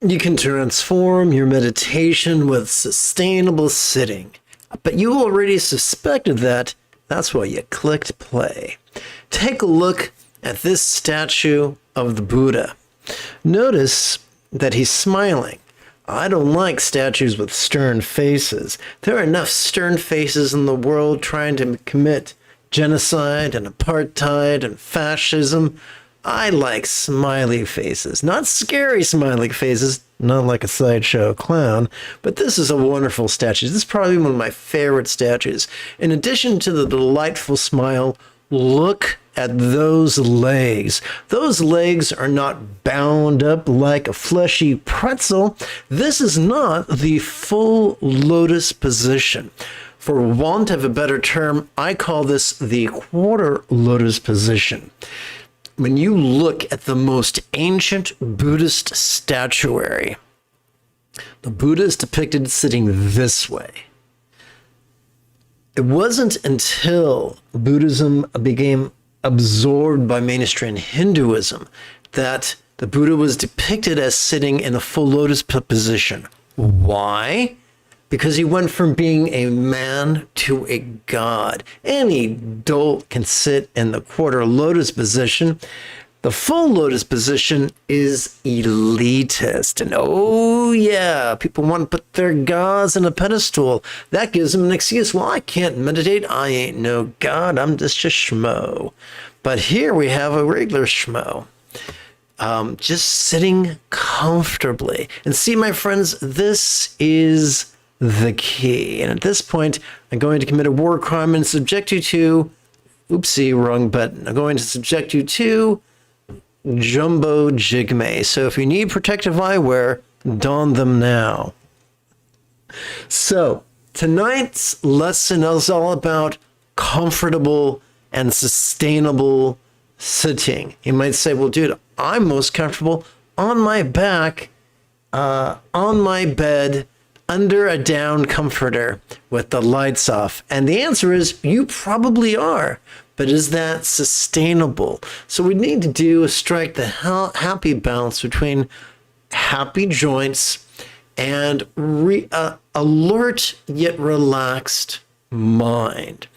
You can transform your meditation with sustainable sitting. But you already suspected that. That's why you clicked play. Take a look at this statue of the Buddha. Notice that he's smiling. I don't like statues with stern faces. There are enough stern faces in the world trying to commit genocide and apartheid and fascism. I like smiley faces, not scary smiley faces, not like a sideshow clown, but this is a wonderful statue. This is probably one of my favorite statues. In addition to the delightful smile, look at those legs. Those legs are not bound up like a fleshy pretzel. This is not the full lotus position. For want of a better term, I call this the quarter lotus position. When you look at the most ancient Buddhist statuary, the Buddha is depicted sitting this way. It wasn't until Buddhism became absorbed by mainstream Hinduism that the Buddha was depicted as sitting in a full lotus position. Why? Because he went from being a man to a god. Any dolt can sit in the quarter lotus position. The full lotus position is elitist. And oh yeah, people want to put their gods on a pedestal. That gives them an excuse. Well, I can't meditate. I ain't no god. I'm just a schmo. But here we have a regular schmo. Just sitting comfortably. And see, my friends, this is the key. And at this point, I'm going to commit a war crime and subject you to, oopsie, wrong button. I'm going to subject you to jumbo Jigme. So if you need protective eyewear, don them now. So tonight's lesson is all about comfortable and sustainable sitting. You might say, well, dude, I'm most comfortable on my back, on my bed, under a down comforter with the lights off. And the answer is you probably are. But is that sustainable? So we need to do is strike the happy balance between happy joints and alert yet relaxed mind.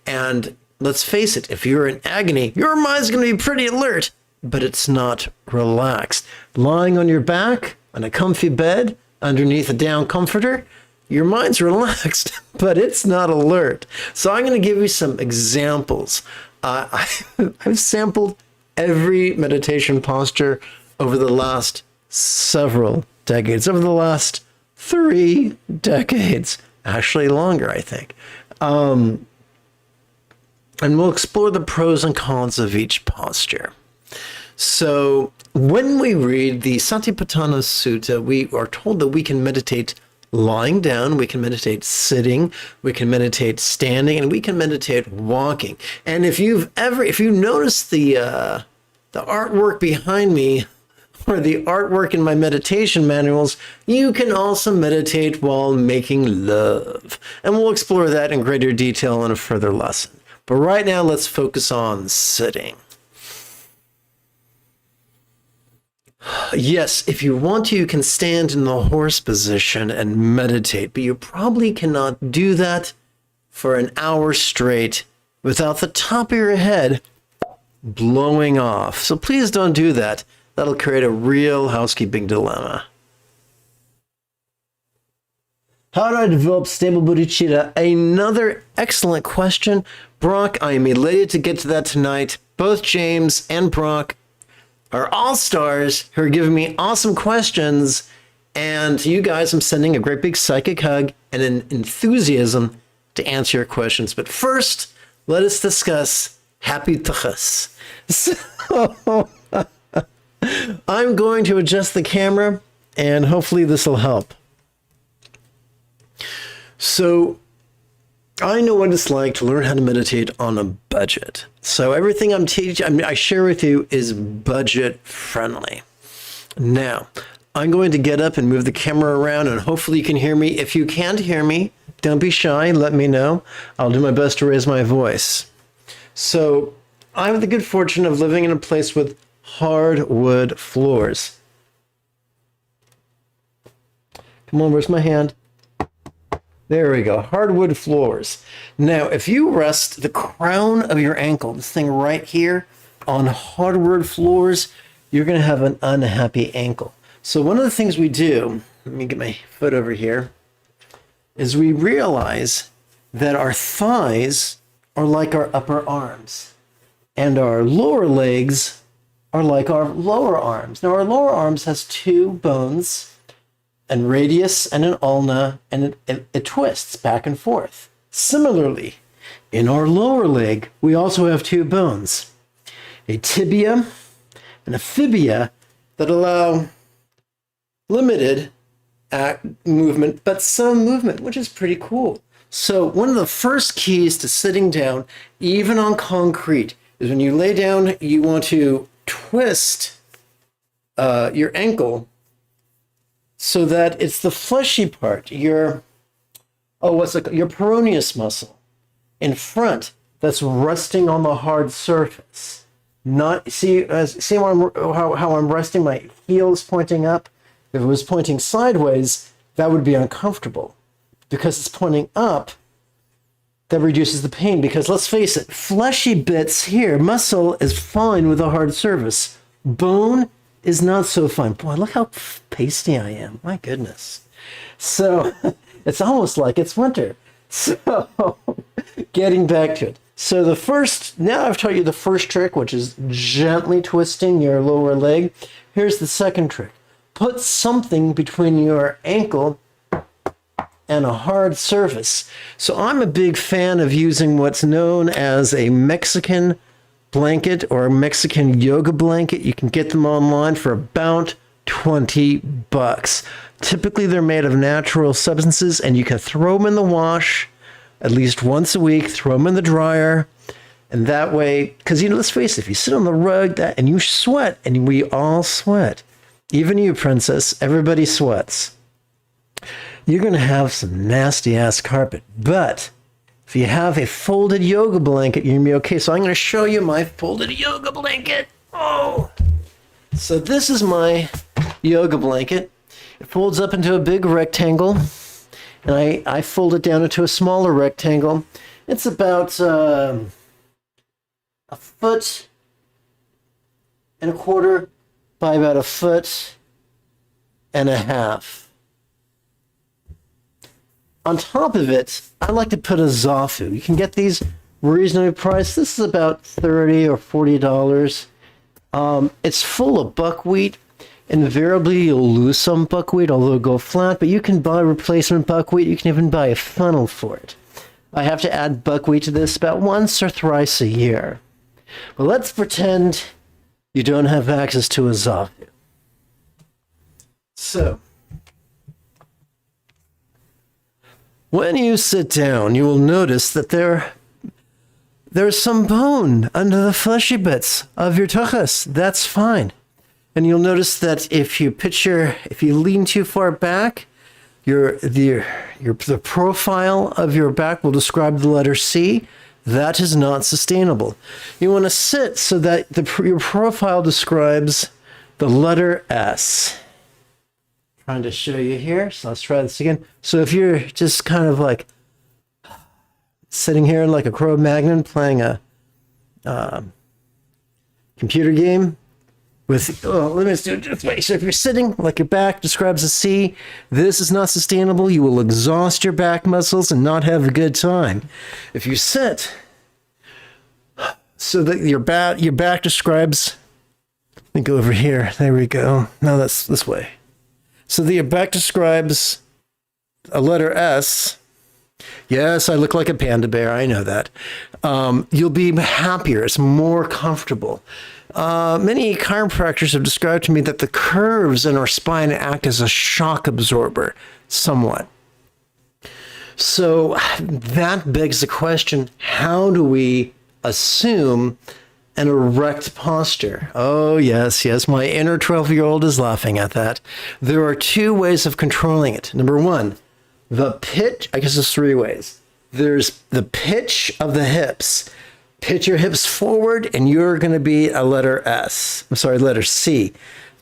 And let's face it, if you're in agony, your mind's going to be pretty alert, but it's not relaxed. Lying on your back on a comfy bed underneath a down comforter, your mind's relaxed, but it's not alert. So I'm going to give you some examples. I've sampled every meditation posture over the last several decades, over the last 3 decades, actually longer, I think. And we'll explore the pros and cons of each posture. So when we read the Satipatthana Sutta, we are told that we can meditate lying down, we can meditate sitting, we can meditate standing, and we can meditate walking. And if you notice the artwork behind me, or the artwork in my meditation manuals, you can also meditate while making love. And we'll explore that in greater detail in a further lesson. But right now, let's focus on sitting. Yes, if you want to, you can stand in the horse position and meditate, but you probably cannot do that for an hour straight without the top of your head blowing off. So please don't do that. That'll create a real housekeeping dilemma. How do I develop stable bodhicitta? Another excellent question. Brock, I am elated to get to that tonight. Both James and Brock are all-stars who are giving me awesome questions. And to you guys, I'm sending a great big psychic hug and an enthusiasm to answer your questions. But first, let us discuss happy tuchus. So I'm going to adjust the camera, and hopefully this will help. So I know what it's like to learn how to meditate on a budget. So everything I share with you is budget friendly. Now, I'm going to get up and move the camera around, and hopefully you can hear me. If you can't hear me, don't be shy. Let me know. I'll do my best to raise my voice. So I have the good fortune of living in a place with hardwood floors. Come on, where's my hand? There we go. Hardwood floors. Now, if you rest the crown of your ankle, this thing right here, on hardwood floors, you're going to have an unhappy ankle. So one of the things we do, let me get my foot over here, is we realize that our thighs are like our upper arms, and our lower legs are like our lower arms. Now, our lower arms has two bones, an radius and an ulna, and it twists back and forth. Similarly, in our lower leg, we also have two bones, a tibia and a fibia, that allow limited movement, but some movement, which is pretty cool. So one of the first keys to sitting down, even on concrete, is when you lay down, you want to twist your ankle so that it's the fleshy part, your peroneus muscle in front that's resting on the hard surface. Not see how I'm resting, my heels pointing up. If it was pointing sideways, that would be uncomfortable. Because it's pointing up, that reduces the pain. Because let's face it, fleshy bits here, muscle is fine with a hard surface. Bone is not so fine. Boy, look how pasty I am. My goodness. So it's almost like it's winter. So getting back to it. So now I've taught you the first trick, which is gently twisting your lower leg. Here's the second trick. Put something between your ankle and a hard surface. So I'm a big fan of using what's known as a Mexican blanket or a Mexican yoga blanket. You can get them online for about $20. Typically, they're made of natural substances, and you can throw them in the wash at least once a week, throw them in the dryer, and that way, because, let's face it, if you sit on the rug and you sweat, and we all sweat, even you, princess, everybody sweats, you're going to have some nasty-ass carpet. But if you have a folded yoga blanket, you're going to be okay. So I'm going to show you my folded yoga blanket. Oh! So this is my yoga blanket. It folds up into a big rectangle, and I fold it down into a smaller rectangle. It's about a 1.25 feet by about 1.5 feet. On top of it, I like to put a zafu. You can get these reasonably priced. This is about $30 or $40. It's full of buckwheat. Invariably, you'll lose some buckwheat, although it'll go flat, but you can buy replacement buckwheat. You can even buy a funnel for it. I have to add buckwheat to this about once or thrice a year. But let's pretend you don't have access to a zafu. So, when you sit down, you will notice that there's some bone under the fleshy bits of your tuchus. That's fine. And you'll notice that if you lean too far back, the profile of your back will describe the letter C. That is not sustainable. You want to sit so that your profile describes the letter S. Trying to show you here, so let's try this again. So if you're just kind of like sitting here like a Cro-Magnon playing a computer game let me do it this way. So if you're sitting like your back describes a C, this is not sustainable. You will exhaust your back muscles and not have a good time. If you sit so that your back describes, let me go over here. There we go. No, that's this way. So that your back describes a letter S. Yes, I look like a panda bear. I know that. You'll be happier. It's more comfortable. Many chiropractors have described to me that the curves in our spine act as a shock absorber, somewhat. So that begs the question, how do we assume an erect posture? Oh, yes, my inner 12-year-old is laughing at that. There are two ways of controlling it. Number one, the pitch, I guess there's three ways. There's the pitch of the hips. Pitch your hips forward, and you're going to be a letter C.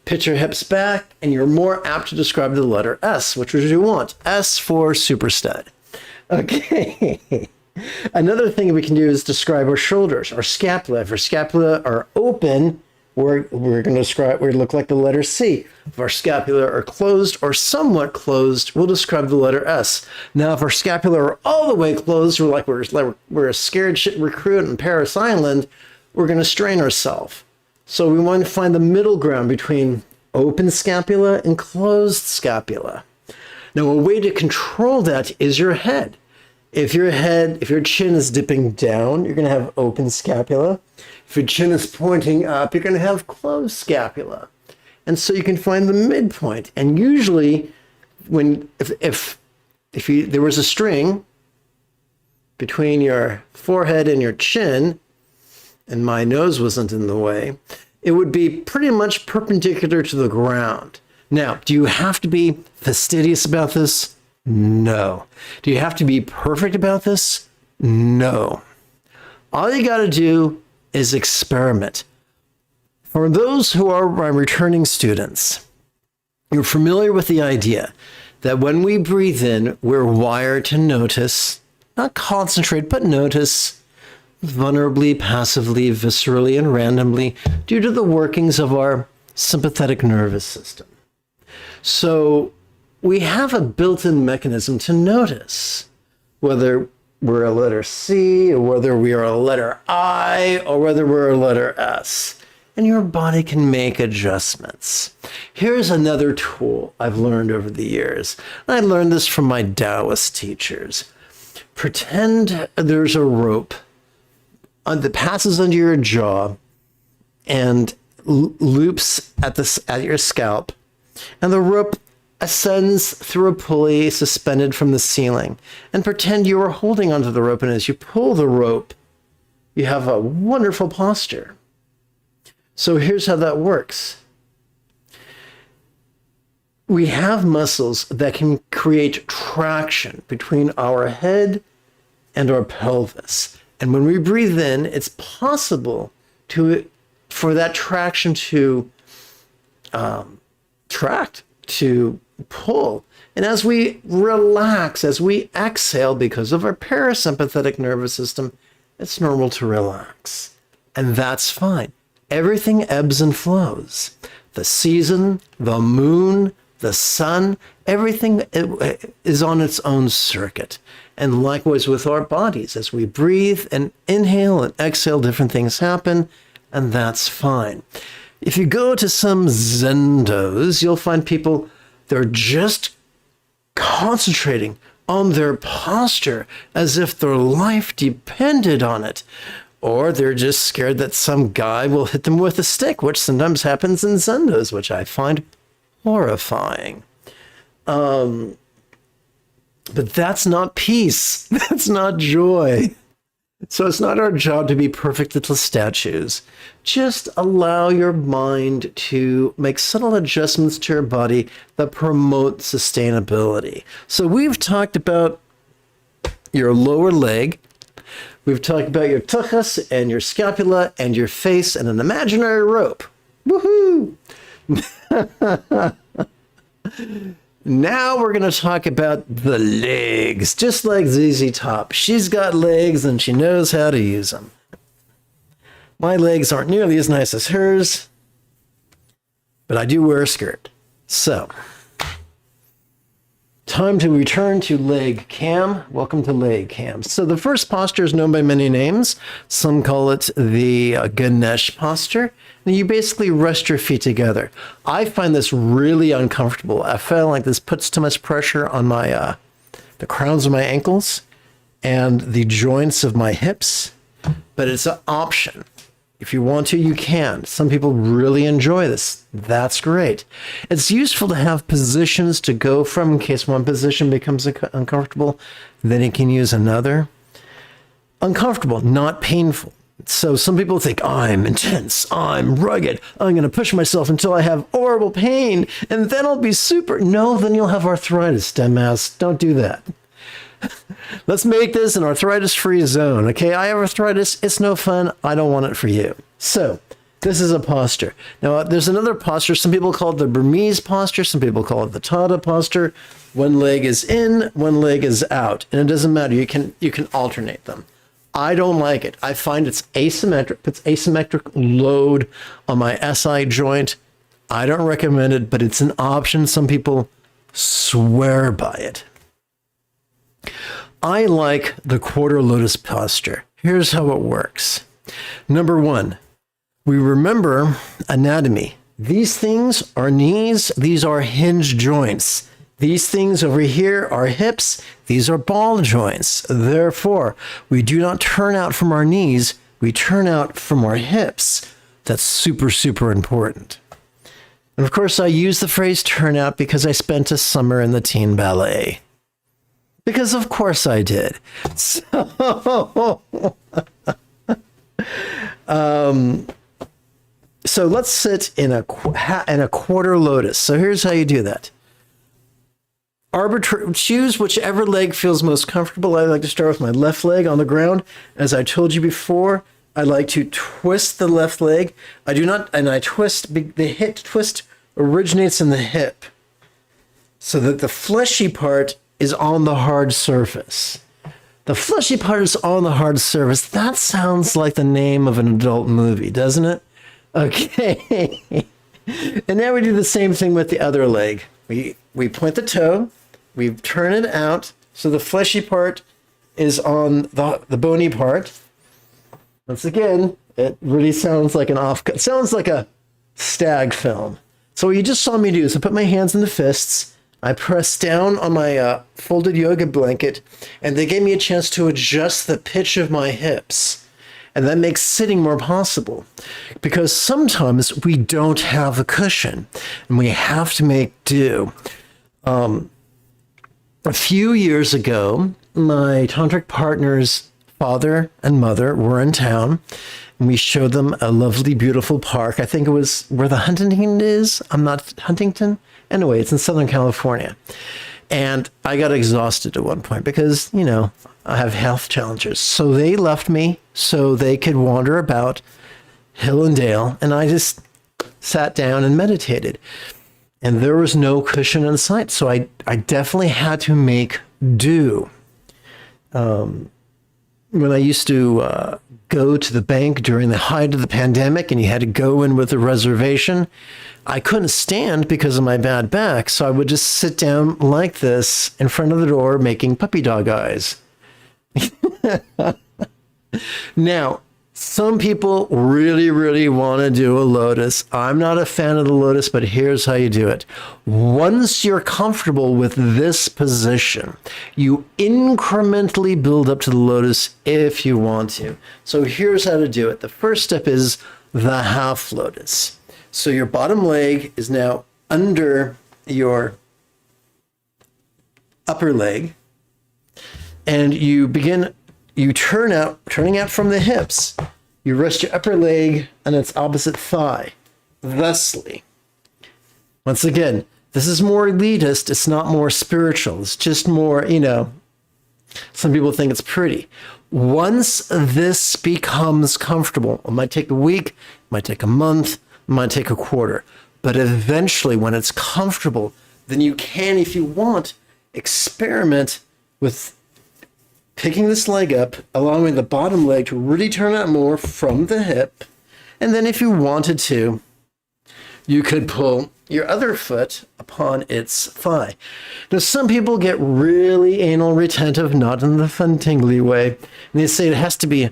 Pitch your hips back, and you're more apt to describe the letter S, which is you want. S for super stud. Okay. Another thing we can do is describe our shoulders, our scapula. If our scapula are open, we're going to describe, we look like the letter C. If our scapula are closed or somewhat closed, we'll describe the letter S. Now, if our scapula are all the way closed, we're a scared shit recruit in Paris Island, we're going to strain ourselves. So we want to find the middle ground between open scapula and closed scapula. Now, a way to control that is your head. If your chin is dipping down, you're going to have open scapula. If your chin is pointing up, you're going to have closed scapula. And so you can find the midpoint. And usually, if there was a string between your forehead and your chin, and my nose wasn't in the way, it would be pretty much perpendicular to the ground. Now, do you have to be fastidious about this? No. Do you have to be perfect about this? No. All you got to do is experiment. For those who are my returning students, you're familiar with the idea that when we breathe in, we're wired to notice, not concentrate, but notice, vulnerably, passively, viscerally, and randomly due to the workings of our sympathetic nervous system. So we have a built-in mechanism to notice whether we're a letter C, or whether we are a letter I, or whether we're a letter S. And your body can make adjustments. Here's another tool I've learned over the years. I learned this from my Taoist teachers. Pretend there's a rope that passes under your jaw and loops at your scalp, and the rope ascends through a pulley suspended from the ceiling. And pretend you are holding onto the rope, and as you pull the rope, you have a wonderful posture. So here's how that works. We have muscles that can create traction between our head and our pelvis. And when we breathe in, it's possible for that traction to pull. And as we relax, as we exhale, because of our parasympathetic nervous system, it's normal to relax. And that's fine. Everything ebbs and flows. The season, the moon, the sun, everything is on its own circuit. And likewise with our bodies, as we breathe and inhale and exhale, different things happen, and that's fine. If you go to some zendos, you'll find people, they're just concentrating on their posture as if their life depended on it. Or they're just scared that some guy will hit them with a stick, which sometimes happens in zendos, which I find horrifying. But that's not peace. That's not joy. So it's not our job to be perfect little statues. Just allow your mind to make subtle adjustments to your body that promote sustainability. So we've talked about your lower leg. We've talked about your tuchus and your scapula and your face and an imaginary rope. Woohoo! Now we're going to talk about the legs, just like ZZ Top. She's got legs and she knows how to use them. My legs aren't nearly as nice as hers, but I do wear a skirt. So, time to return to leg cam. Welcome to leg cam. So the first posture is known by many names. Some call it the Ganesh posture. And you basically rest your feet together. I find this really uncomfortable. I feel like this puts too much pressure on my the crowns of my ankles and the joints of my hips. But it's an option. If you want to, you can. Some people really enjoy this. That's great. It's useful to have positions to go from in case one position becomes uncomfortable. Then you can use another. Uncomfortable, not painful. So some people think, I'm intense, I'm rugged, I'm going to push myself until I have horrible pain, and then I'll be super. No, then you'll have arthritis, dumbass. Don't do that. Let's make this an arthritis-free zone, okay? I have arthritis. It's no fun. I don't want it for you. So This is a posture. Now, there's another posture. Some people call it the Burmese posture. Some people call it the Tada posture. One leg is in, one leg is out. And it doesn't matter. You can alternate them. I don't like it. I find it's asymmetric. Puts asymmetric load on my SI joint. I don't recommend it, but it's an option. Some people swear by it. I like the quarter lotus posture. Here's how it works. Number one, we remember anatomy. These things are knees. These are hinge joints. These things over here are hips. These are ball joints. Therefore, we do not turn out from our knees. We turn out from our hips. That's super, super important. And of course, I use the phrase turn out because I spent a summer in the teen ballet. Because of course I did. So, so let's sit in a quarter lotus. So here's how you do that. Choose whichever leg feels most comfortable. I like to start with my left leg on the ground. As I told you before, I like to twist the left leg. I do not, and I twist, the hip twist originates in the hip so that the fleshy part is on the hard surface. The fleshy part is on the hard surface. That sounds like the name of an adult movie, doesn't it? Okay. And now we do the same thing with the other leg. We point the toe, we turn it out, so the fleshy part is on the bony part. Once again, it really sounds like it sounds like a stag film. So what you just saw me do is I put my hands in the fists, I press down on my folded yoga blanket, and they gave me a chance to adjust the pitch of my hips. And that makes sitting more possible because sometimes we don't have a cushion and we have to make do. A few years ago, my tantric partner's father and mother were in town and we showed them a lovely, beautiful park. I think it was where the Huntington is. I'm not Huntington. Anyway, it's in Southern California. And I got exhausted at one point because, you know, I have health challenges. So they left me so they could wander about hill and dale. And I just sat down and meditated. And there was no cushion in sight. So I definitely had to make do. When I used to go to the bank during the height of the pandemic and you had to go in with a reservation, I couldn't stand because of my bad back. So I would just sit down like this in front of the door making puppy dog eyes. Now, some people really, really want to do a lotus. I'm not a fan of the lotus, but here's how you do it. Once you're comfortable with this position, you incrementally build up to the lotus if you want to. So here's how to do it. The first step is the half lotus. So your bottom leg is now under your upper leg, and you turning out from the hips. You rest your upper leg on its opposite thigh, thusly. Once again, this is more elitist. It's not more spiritual. It's just more, you know, some people think it's pretty. Once this becomes comfortable, it might take a week, it might take a month, it might take a quarter. But eventually, when it's comfortable, then you can, if you want, experiment with picking this leg up, allowing the bottom leg to really turn out more from the hip. And then if you wanted to, you could pull your other foot upon its thigh. Now, some people get really anal retentive, not in the fun tingly way. And they say it has to be,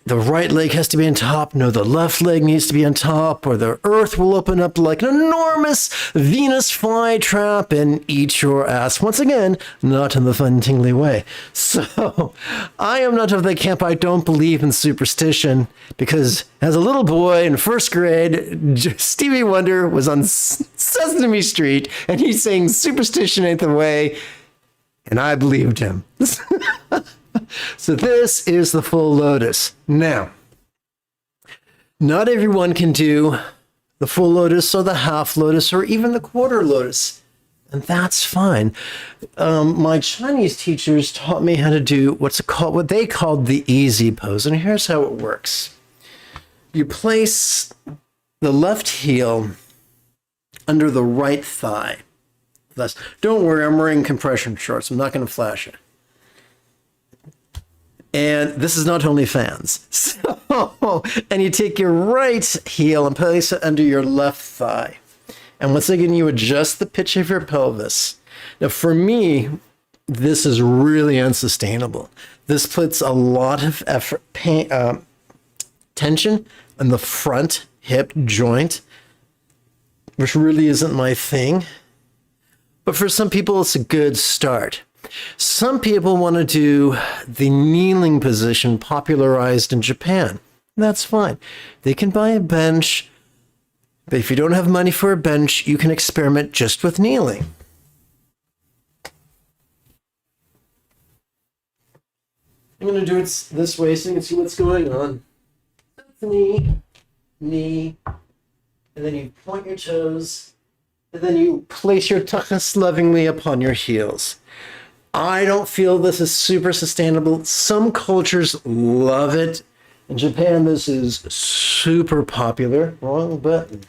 the right leg has to be on top. No, the left leg needs to be on top, or the earth will open up like an enormous Venus flytrap and eat your ass. Once again, not in the fun tingly way. So I am not of the camp. I don't believe in superstition because as a little boy in first grade, Stevie Wonder was on Sesame Street and he's saying superstition ain't the way. And I believed him. So this is the full lotus. Now, not everyone can do the full lotus or the half lotus or even the quarter lotus, and that's fine. My Chinese teachers taught me how to do what they called the easy pose, and here's how it works. You place the left heel under the right thigh. Thus, don't worry, I'm wearing compression shorts. I'm not going to flash it. And this is not OnlyFans. So, and you take your right heel and place it under your left thigh. And once again, you adjust the pitch of your pelvis. Now, for me, this is really unsustainable. This puts a lot of effort, tension on the front hip joint, which really isn't my thing. But for some people, it's a good start. Some people want to do the kneeling position popularized in Japan. That's fine. They can buy a bench, but if you don't have money for a bench, you can experiment just with kneeling. I'm going to do it this way so you can see what's going on. Knee, knee, and then you point your toes, and then you place your tuchus lovingly upon your heels. I don't feel this is super sustainable. Some cultures love it. In Japan, this is super popular. Wrong button.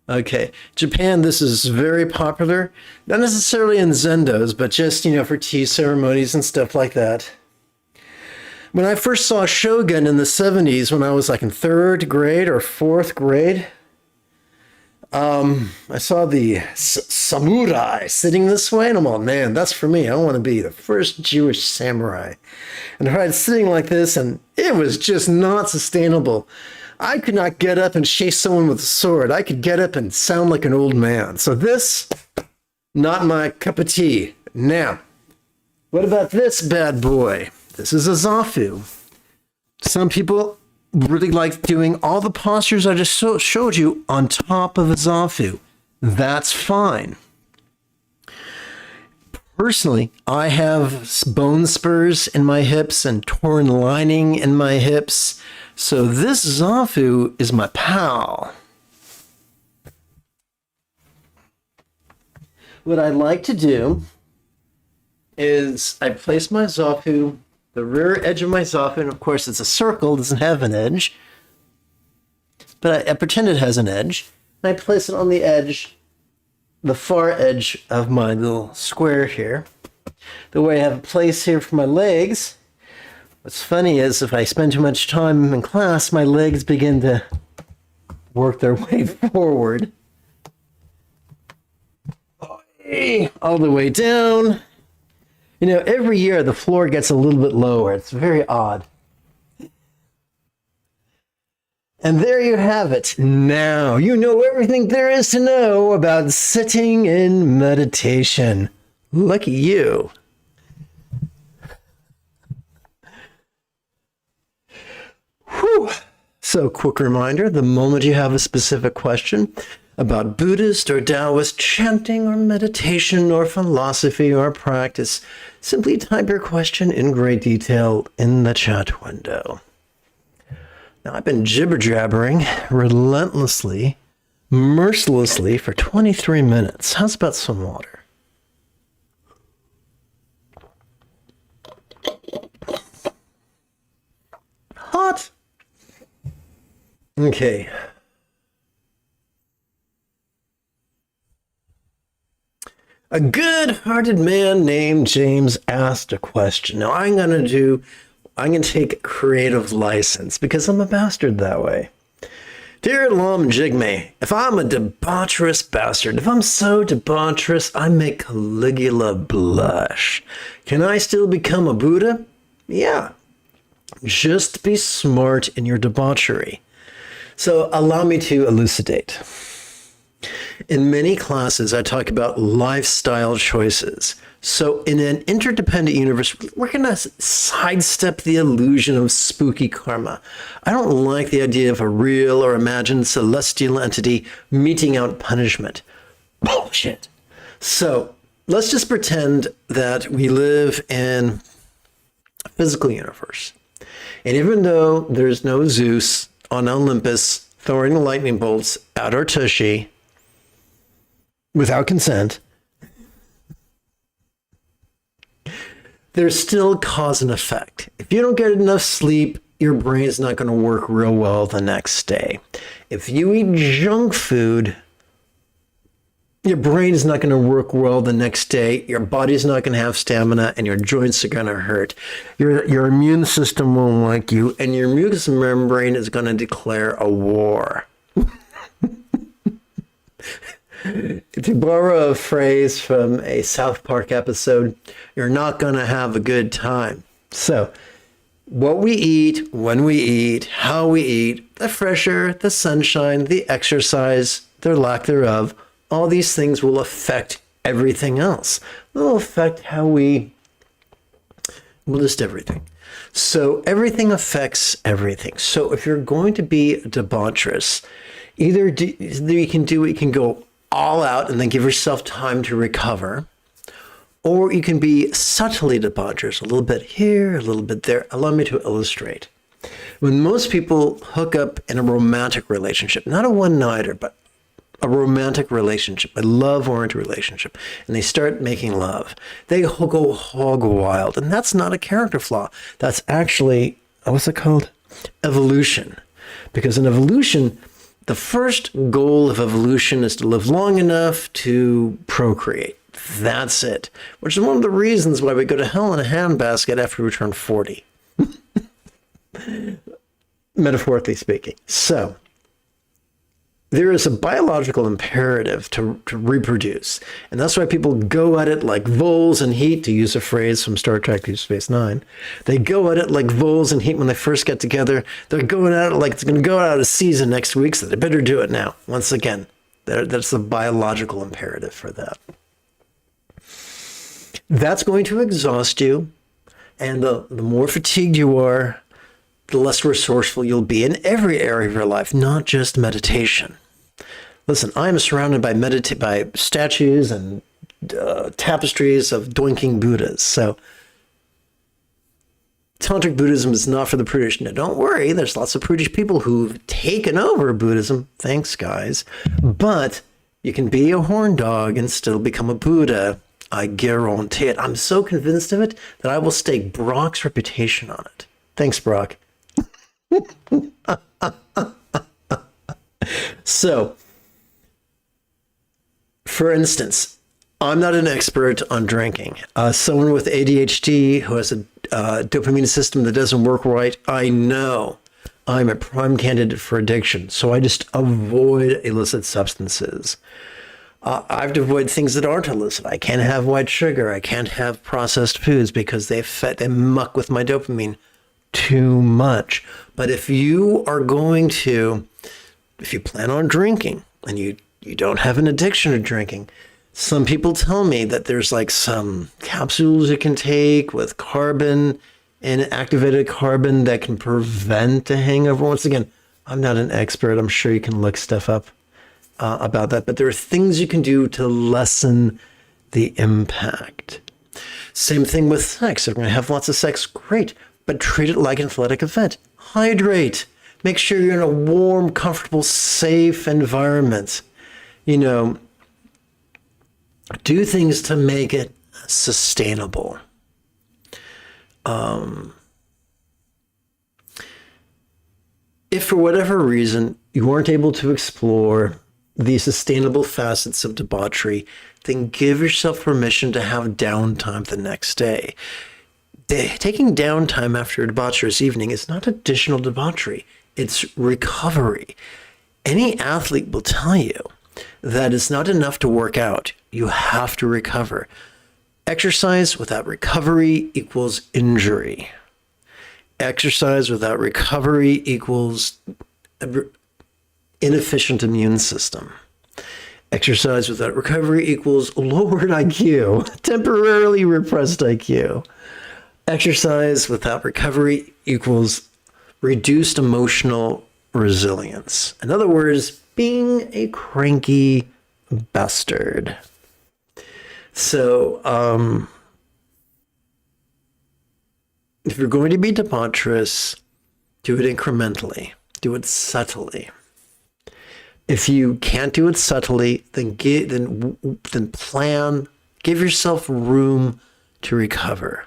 Okay, Japan, this is very popular. Not necessarily in zendos, but just, for tea ceremonies and stuff like that. When I first saw Shogun in the 70s, when I was like in 3rd grade or 4th grade, I saw the samurai sitting this way, and I'm all, man, that's for me. I want to be the first Jewish samurai. And I was sitting like this, and it was just not sustainable. I could not get up and chase someone with a sword. I could get up and sound like an old man. So this, not my cup of tea. Now, what about this bad boy? This is a zafu. Some people really like doing all the postures I just showed you on top of a zafu. That's fine. Personally, I have bone spurs in my hips and torn lining in my hips, so this zafu is my pal. What I like to do is I place my zafu, the rear edge of my zafu, and of course it's a circle, it doesn't have an edge, but I pretend it has an edge, and I place it on the edge, the far edge of my little square here. The way I have a place here for my legs, what's funny is if I spend too much time in class, my legs begin to work their way forward. All the way down. Every year the floor gets a little bit lower. It's very odd. And there you have it. Now you know everything there is to know about sitting in meditation. Lucky you. Whew. So, quick reminder, the moment you have a specific question about Buddhist or Taoist chanting or meditation or philosophy or practice, simply type your question in great detail in the chat window. Now, I've been jibber-jabbering relentlessly, mercilessly for 23 minutes. How's about some water? Hot. Okay. A good-hearted man named James asked a question. Now, I'm going to take creative license because I'm a bastard that way. Dear Lama and Jigme, if I'm a debaucherous bastard, if I'm so debaucherous I make Caligula blush, can I still become a Buddha? Yeah. Just be smart in your debauchery. So allow me to elucidate. In many classes, I talk about lifestyle choices. So in an interdependent universe, we're going to sidestep the illusion of spooky karma. I don't like the idea of a real or imagined celestial entity meting out punishment. Bullshit. So let's just pretend that we live in a physical universe. And even though there's no Zeus on Olympus throwing lightning bolts at our tushy without consent, there's still cause and effect. If you don't get enough sleep, your brain's not going to work real well the next day. If you eat junk food, your brain is not going to work well the next day. Your body's not going to have stamina, and your joints are going to hurt. Your immune system won't like you, and your mucous membrane is going to declare a war. To borrow a phrase from a South Park episode, you're not going to have a good time. So, what we eat, when we eat, how we eat, the fresh air, the sunshine, the exercise, their lack thereof, all these things will affect everything else. They'll affect how we, well, just everything. So everything affects everything. So if you're going to be debaucherous, either you can go all out and then give yourself time to recover, or you can be subtly debaucherous, a little bit here, a little bit there. Allow me to illustrate. When most people hook up in a romantic relationship, not a one-nighter, but a romantic relationship, a love-oriented relationship, and they start making love, they go hog wild. And that's not a character flaw. That's actually, what's it called? Evolution. Because in evolution, the first goal of evolution is to live long enough to procreate. That's it. Which is one of the reasons why we go to hell in a handbasket after we turn 40. Metaphorically speaking. So, there is a biological imperative to reproduce. And that's why people go at it like voles in heat, to use a phrase from Star Trek Deep Space Nine. They go at it like voles in heat when they first get together. They're going at it like it's going to go out of season next week, so they better do it now. Once again, that's the biological imperative for that. That's going to exhaust you. And the more fatigued you are, the less resourceful you'll be in every area of your life, not just meditation. Listen, I am surrounded by statues and tapestries of doinking Buddhas. So, Tantric Buddhism is not for the prudish. Now, don't worry, there's lots of prudish people who've taken over Buddhism. Thanks, guys. But you can be a horn dog and still become a Buddha. I guarantee it. I'm so convinced of it that I will stake Brock's reputation on it. Thanks, Brock. So, for instance, I'm not an expert on drinking. Someone with ADHD who has a dopamine system that doesn't work right, I know I'm a prime candidate for addiction. So I just avoid illicit substances. I have to avoid things that aren't illicit. I can't have white sugar. I can't have processed foods because they muck with my dopamine too much. But if you plan on drinking and you don't have an addiction to drinking, some people tell me that there's like some capsules you can take with carbon and activated carbon that can prevent a hangover. Once again, I'm not an expert. I'm sure you can look stuff up about that. But there are things you can do to lessen the impact. Same thing with sex. If you're going to have lots of sex, great. But treat it like an athletic event. Hydrate. Make sure you're in a warm, comfortable, safe environment. You know, do things to make it sustainable. If for whatever reason you weren't able to explore the sustainable facets of debauchery, then give yourself permission to have downtime the next day. Taking downtime after a debaucherous evening is not additional debauchery. It's recovery. Any athlete will tell you that it's not enough to work out. You have to recover. Exercise without recovery equals injury. Exercise without recovery equals inefficient immune system. Exercise without recovery equals lowered IQ, temporarily repressed IQ. Exercise without recovery equals reduced emotional resilience. In other words, being a cranky bastard. So, if you're going to be debaucherous, do it incrementally. Do it subtly. If you can't do it subtly, then give yourself room to recover.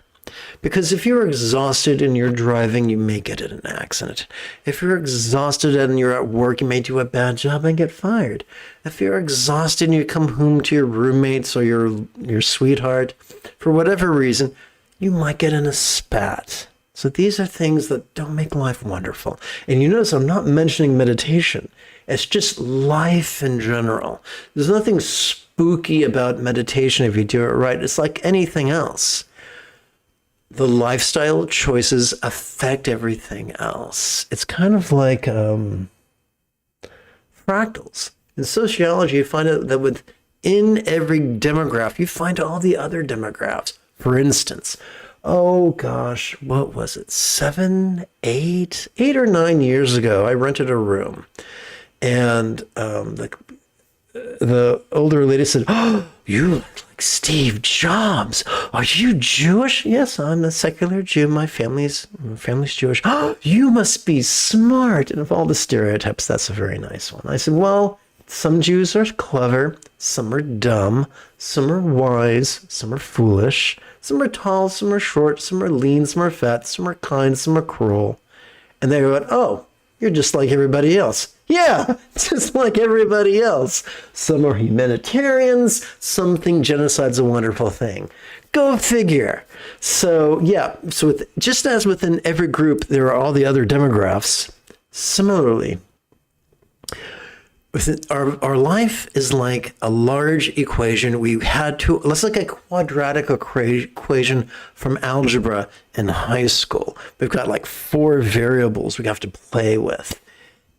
Because if you're exhausted and you're driving, you may get in an accident. If you're exhausted and you're at work, you may do a bad job and get fired. If you're exhausted and you come home to your roommates or your sweetheart, for whatever reason, you might get in a spat. So these are things that don't make life wonderful. And you notice I'm not mentioning meditation. It's just life in general. There's nothing spooky about meditation if you do it right. It's like anything else. The lifestyle choices affect everything else. It's kind of like fractals. In sociology, you find out that within every demograph, you find all the other demographics. For instance, oh gosh, what was it? 8 or 9 years ago, I rented a room. And the older lady said, "Oh, you look like Steve Jobs. Are you Jewish?" "Yes, I'm a secular Jew. My family's Jewish." "Oh, you must be smart." And of all the stereotypes, that's a very nice one. I said, "Well, some Jews are clever, some are dumb, some are wise, some are foolish, some are tall, some are short, some are lean, some are fat, some are kind, some are cruel." And they went, "Oh, you're just like everybody else." "Yeah, just like everybody else. Some are humanitarians, some think genocide's a wonderful thing." Go figure. So yeah, so just as within every group there are all the other demographics, similarly, within our life is like a large equation. Let's look at a quadratic equation from algebra in high school. We've got like 4 variables we have to play with.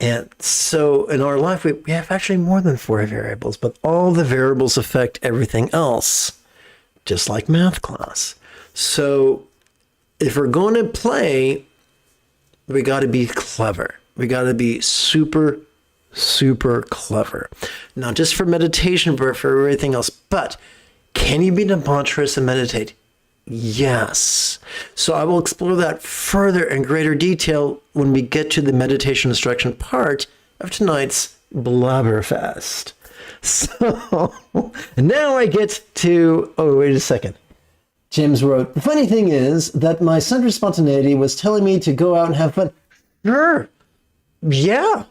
And so in our life, we have actually more than 4 variables, but all the variables affect everything else, just like math class. So if we're going to play, we got to be clever. We got to be super, super clever. Not just for meditation, but for everything else. But can you be debaucherous and meditate? Yes. So I will explore that further in greater detail when we get to the meditation instruction part of tonight's Blabberfest. So now I get to, oh, wait a second. James wrote, "The funny thing is that my centered spontaneity was telling me to go out and have fun." Sure. Yeah.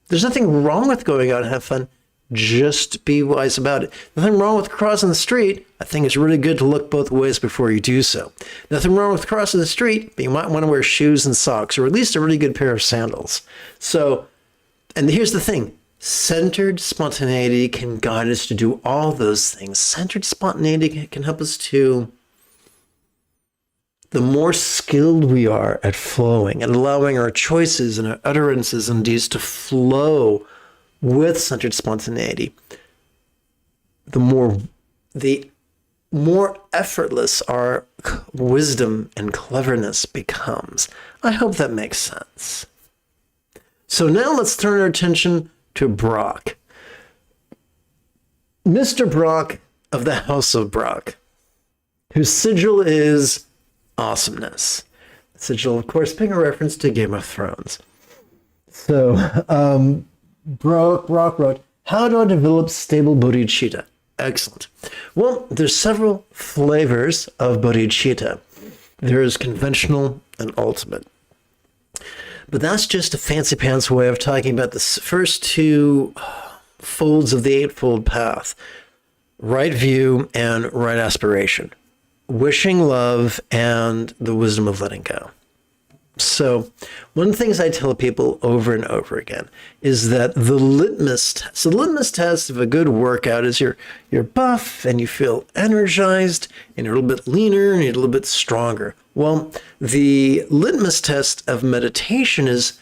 There's nothing wrong with going out and have fun. Just be wise about it. Nothing wrong with crossing the street. I think it's really good to look both ways before you do so. Nothing wrong with crossing the street, but you might want to wear shoes and socks, or at least a really good pair of sandals. So, and here's the thing. Centered spontaneity can guide us to do all those things. Centered spontaneity can help us to, the more skilled we are at flowing and allowing our choices and our utterances and deeds to flow with centered spontaneity, the more effortless our wisdom and cleverness becomes. I hope that makes sense. So now let's turn our attention to Brock. Mr. Brock of the House of Brock, whose sigil is awesomeness. The sigil, of course, being a reference to Game of Thrones. So, Brock wrote, "How do I develop stable bodhicitta?" Excellent. Well, there's several flavors of bodhicitta. There is conventional and ultimate. But that's just a fancy pants way of talking about the first 2 folds of the Eightfold Path. Right view and right aspiration. Wishing love and the wisdom of letting go. So one of the things I tell people over and over again is that the litmus test of a good workout is you're buff and you feel energized and you're a little bit leaner and you're a little bit stronger. Well, the litmus test of meditation is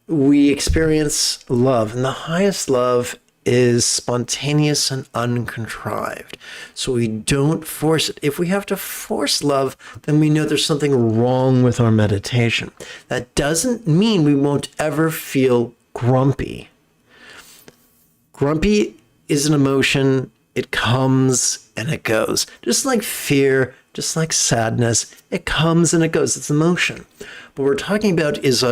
we experience love, and the highest love is spontaneous and uncontrived. So we don't force it. If we have to force love, then we know there's something wrong with our meditation. That doesn't mean we won't ever feel grumpy. Grumpy is an emotion. It comes and it goes. Just like fear, just like sadness, it comes and it goes. It's emotion. What we're talking about is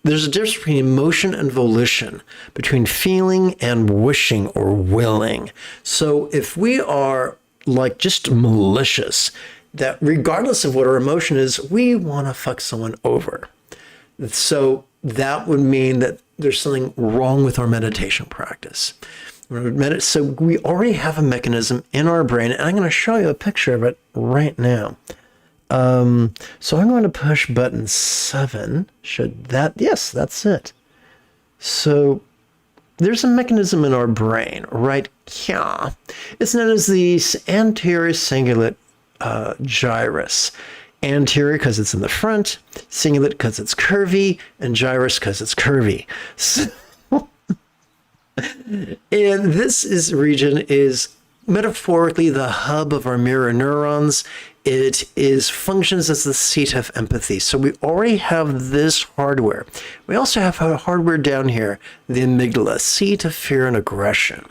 there's a difference between emotion and volition, between feeling and wishing or willing. So if we are like just malicious that regardless of what our emotion is, we want to fuck someone over. So that would mean that there's something wrong with our meditation practice. So we already have a mechanism in our brain, and I'm going to show you a picture of it right now. So I'm going to push button 7. Yes, that's it. So there's a mechanism in our brain right here. It's known as the anterior cingulate gyrus. Anterior because it's in the front, cingulate because it's curvy, and gyrus because it's curvy. So, and this region is metaphorically the hub of our mirror neurons. It functions as the seat of empathy. So we already have this hardware. We also have hardware down here, the amygdala, seat of fear and aggression.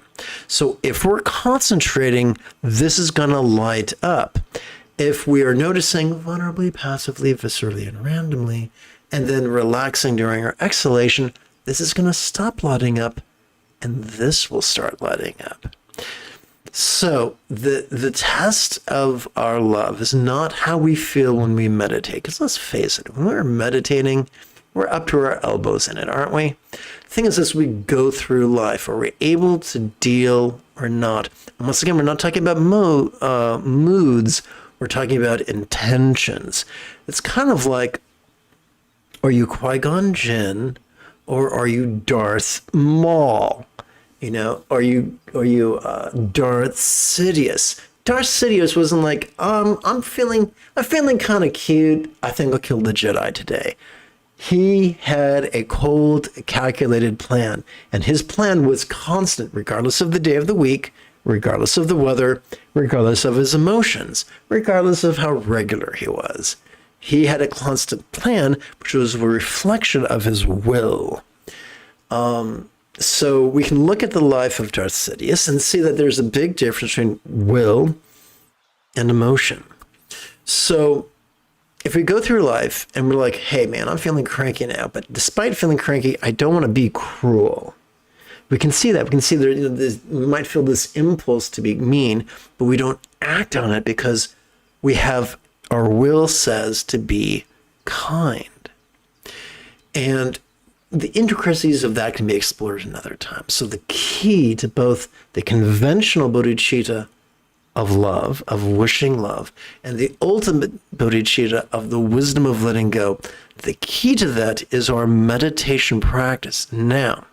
So if we're concentrating, this is going to light up. If we are noticing vulnerably, passively, viscerally, and randomly, and then relaxing during our exhalation, this is going to stop lighting up, and this will start lighting up. So the test of our love is not how we feel when we meditate. Because let's face it, when we're meditating, we're up to our elbows in it, aren't we? The thing is, as we go through life, are we able to deal or not? And once again, we're not talking about moods. We're talking about intentions. It's kind of like, are you Qui-Gon Jinn or are you Darth Maul? You know, are you Darth Sidious? Darth Sidious wasn't like, I'm feeling kind of cute. I think I'll kill the Jedi today. He had a cold, calculated plan, and his plan was constant, regardless of the day of the week, regardless of the weather, regardless of his emotions, regardless of how regular he was. He had a constant plan, which was a reflection of his will. So we can look at the life of Darth Sidious and see that there's a big difference between will and emotion. So if we go through life and we're like, hey man, I'm feeling cranky now, but despite feeling cranky, I don't want to be cruel. We can see that. We can see that we might feel this impulse to be mean, but we don't act on it because we have, our will says to be kind. And the intricacies of that can be explored another time. So the key to both the conventional bodhicitta of love, of wishing love, and the ultimate bodhicitta of the wisdom of letting go, the key to that is our meditation practice. Now,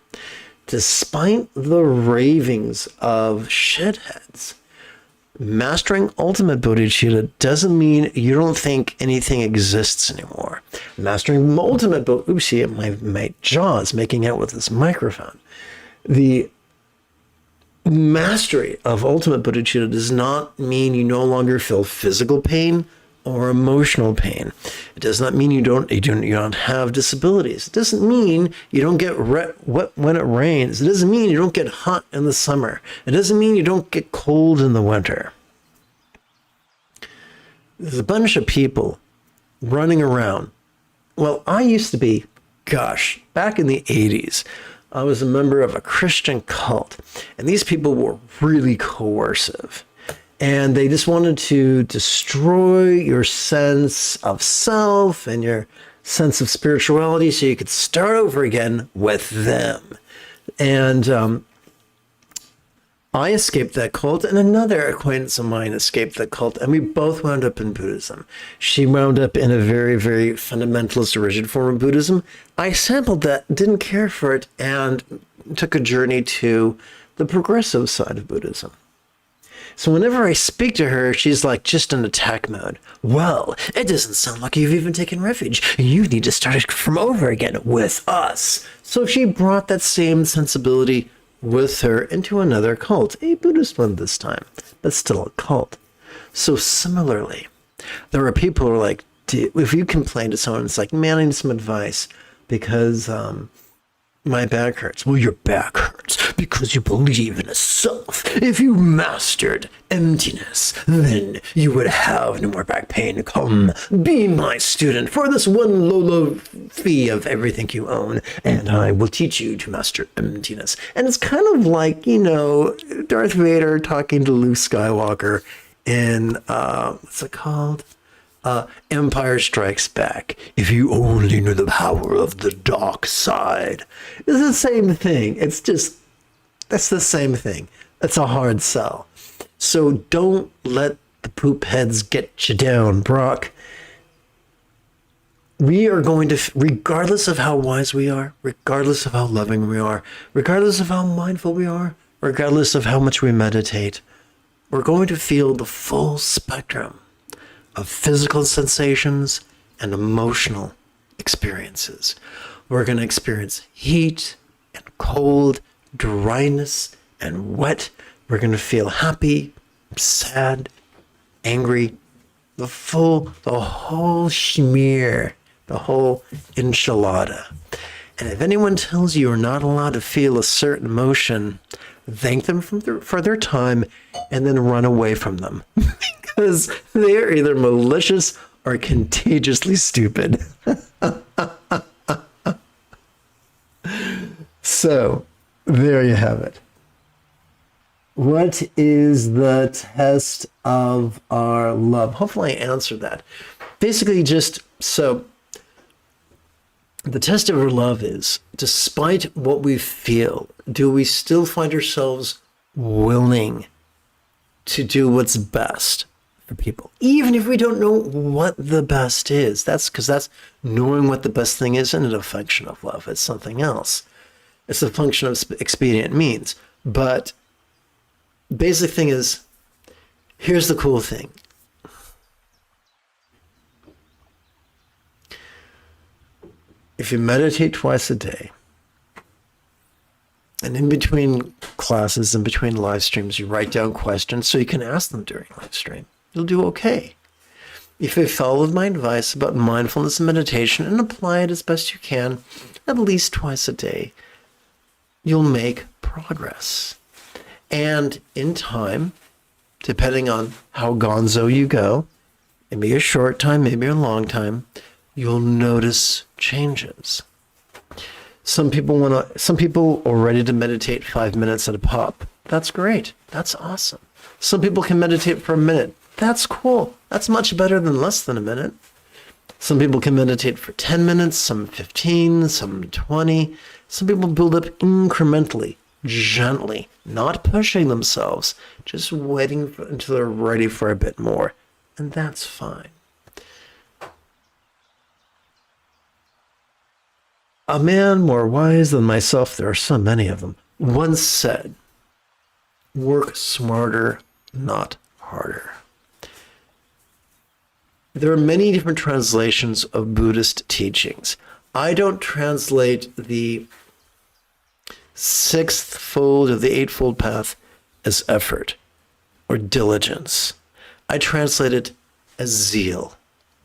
despite the ravings of shitheads, mastering ultimate bodhicitta doesn't mean you don't think anything exists anymore. Mastering ultimate bodhicitta, my jaw is making out with this microphone. The mastery of ultimate bodhicitta does not mean you no longer feel physical pain or emotional pain. It does not mean you don't have disabilities. It doesn't mean you don't get wet when it rains. It doesn't mean you don't get hot in the summer. It doesn't mean you don't get cold in the winter. There's a bunch of people running around. Well, I used to be, back in the 80s, I was a member of a Christian cult, and these people were really coercive. And they just wanted to destroy your sense of self and your sense of spirituality so you could start over again with them. And I escaped that cult, and another acquaintance of mine escaped that cult, and we both wound up in Buddhism. She wound up in a very, very fundamentalist, rigid form of Buddhism. I sampled that, didn't care for it, and took a journey to the progressive side of Buddhism. So whenever I speak to her, she's like just in attack mode. Well, it doesn't sound like you've even taken refuge. You need to start from over again with us. So she brought that same sensibility with her into another cult, a Buddhist one this time, but still a cult. So similarly, there are people who are like, if you complain to someone, it's like, man, I need some advice because my back hurts. Well, your back hurts because you believe in a self. If you mastered emptiness, then you would have no more back pain. Come, be my student for this one low fee of everything you own, and I will teach you to master emptiness. And it's kind of like, Darth Vader talking to Luke Skywalker in what's it called? Empire Strikes Back. If you only knew the power of the dark side. It's the same thing. That's the same thing. That's a hard sell. So don't let the poop heads get you down, Brock. We are going to, regardless of how wise we are, regardless of how loving we are, regardless of how mindful we are, regardless of how much we meditate, we're going to feel the full spectrum of physical sensations and emotional experiences. We're going to experience heat and cold, dryness and wet. We're going to feel happy, sad, angry, the whole schmear, the whole enchilada. And if anyone tells you you're not allowed to feel a certain emotion, thank them for their time and then run away from them. Because they are either malicious or contagiously stupid. So, there you have it. What is the test of our love? Hopefully I answered that. Basically the test of our love is, despite what we feel, do we still find ourselves willing to do what's best for people? Even if we don't know what the best is. That's knowing what the best thing isn't a function of love. It's something else. It's a function of expedient means. But basic thing is, here's the cool thing. If you meditate twice a day, and in between classes, in between live streams, you write down questions so you can ask them during live stream, you'll do okay. If you followed my advice about mindfulness and meditation and apply it as best you can, at least twice a day, you'll make progress. And in time, depending on how gonzo you go, maybe a short time, maybe a long time, you'll notice changes. Some people are ready to meditate 5 minutes at a pop. That's great. That's awesome. Some people can meditate for a minute. That's cool. That's much better than less than a minute. Some people can meditate for 10 minutes, some 15, some 20. Some people build up incrementally, gently, not pushing themselves, just waiting until they're ready for a bit more. And that's fine. A man more wise than myself, there are so many of them, once said, work smarter, not harder. There are many different translations of Buddhist teachings. I don't translate the sixth fold of the eightfold path as effort or diligence. I translate it as zeal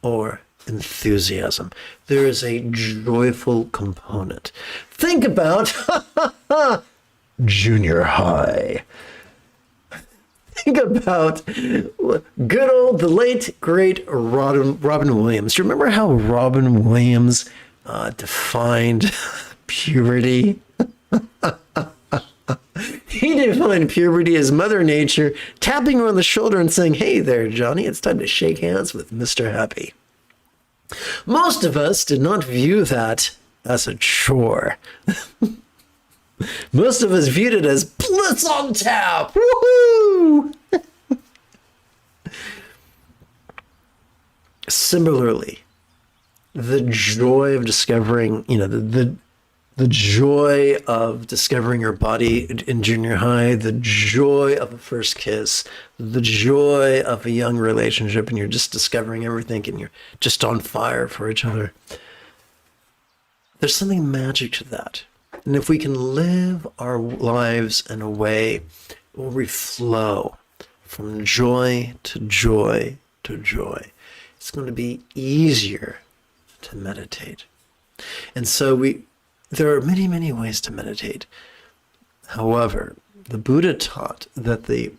or enthusiasm. There is a joyful component. Think about junior high. Think about good old, the late, great Robin Williams. Do you remember how Robin Williams defined puberty? He defined puberty as Mother Nature tapping her on the shoulder and saying, "Hey there, Johnny, it's time to shake hands with Mr. Happy." Most of us did not view that as a chore. Most of us viewed it as bliss on tap. Woohoo! Similarly, the joy of discovering, the joy of discovering your body in junior high, the joy of a first kiss, the joy of a young relationship, and you're just discovering everything and you're just on fire for each other. There's something magic to that. And if we can live our lives in a way where we flow from joy to joy to joy, it's going to be easier to meditate. And so there are many, many ways to meditate. However, the Buddha taught that the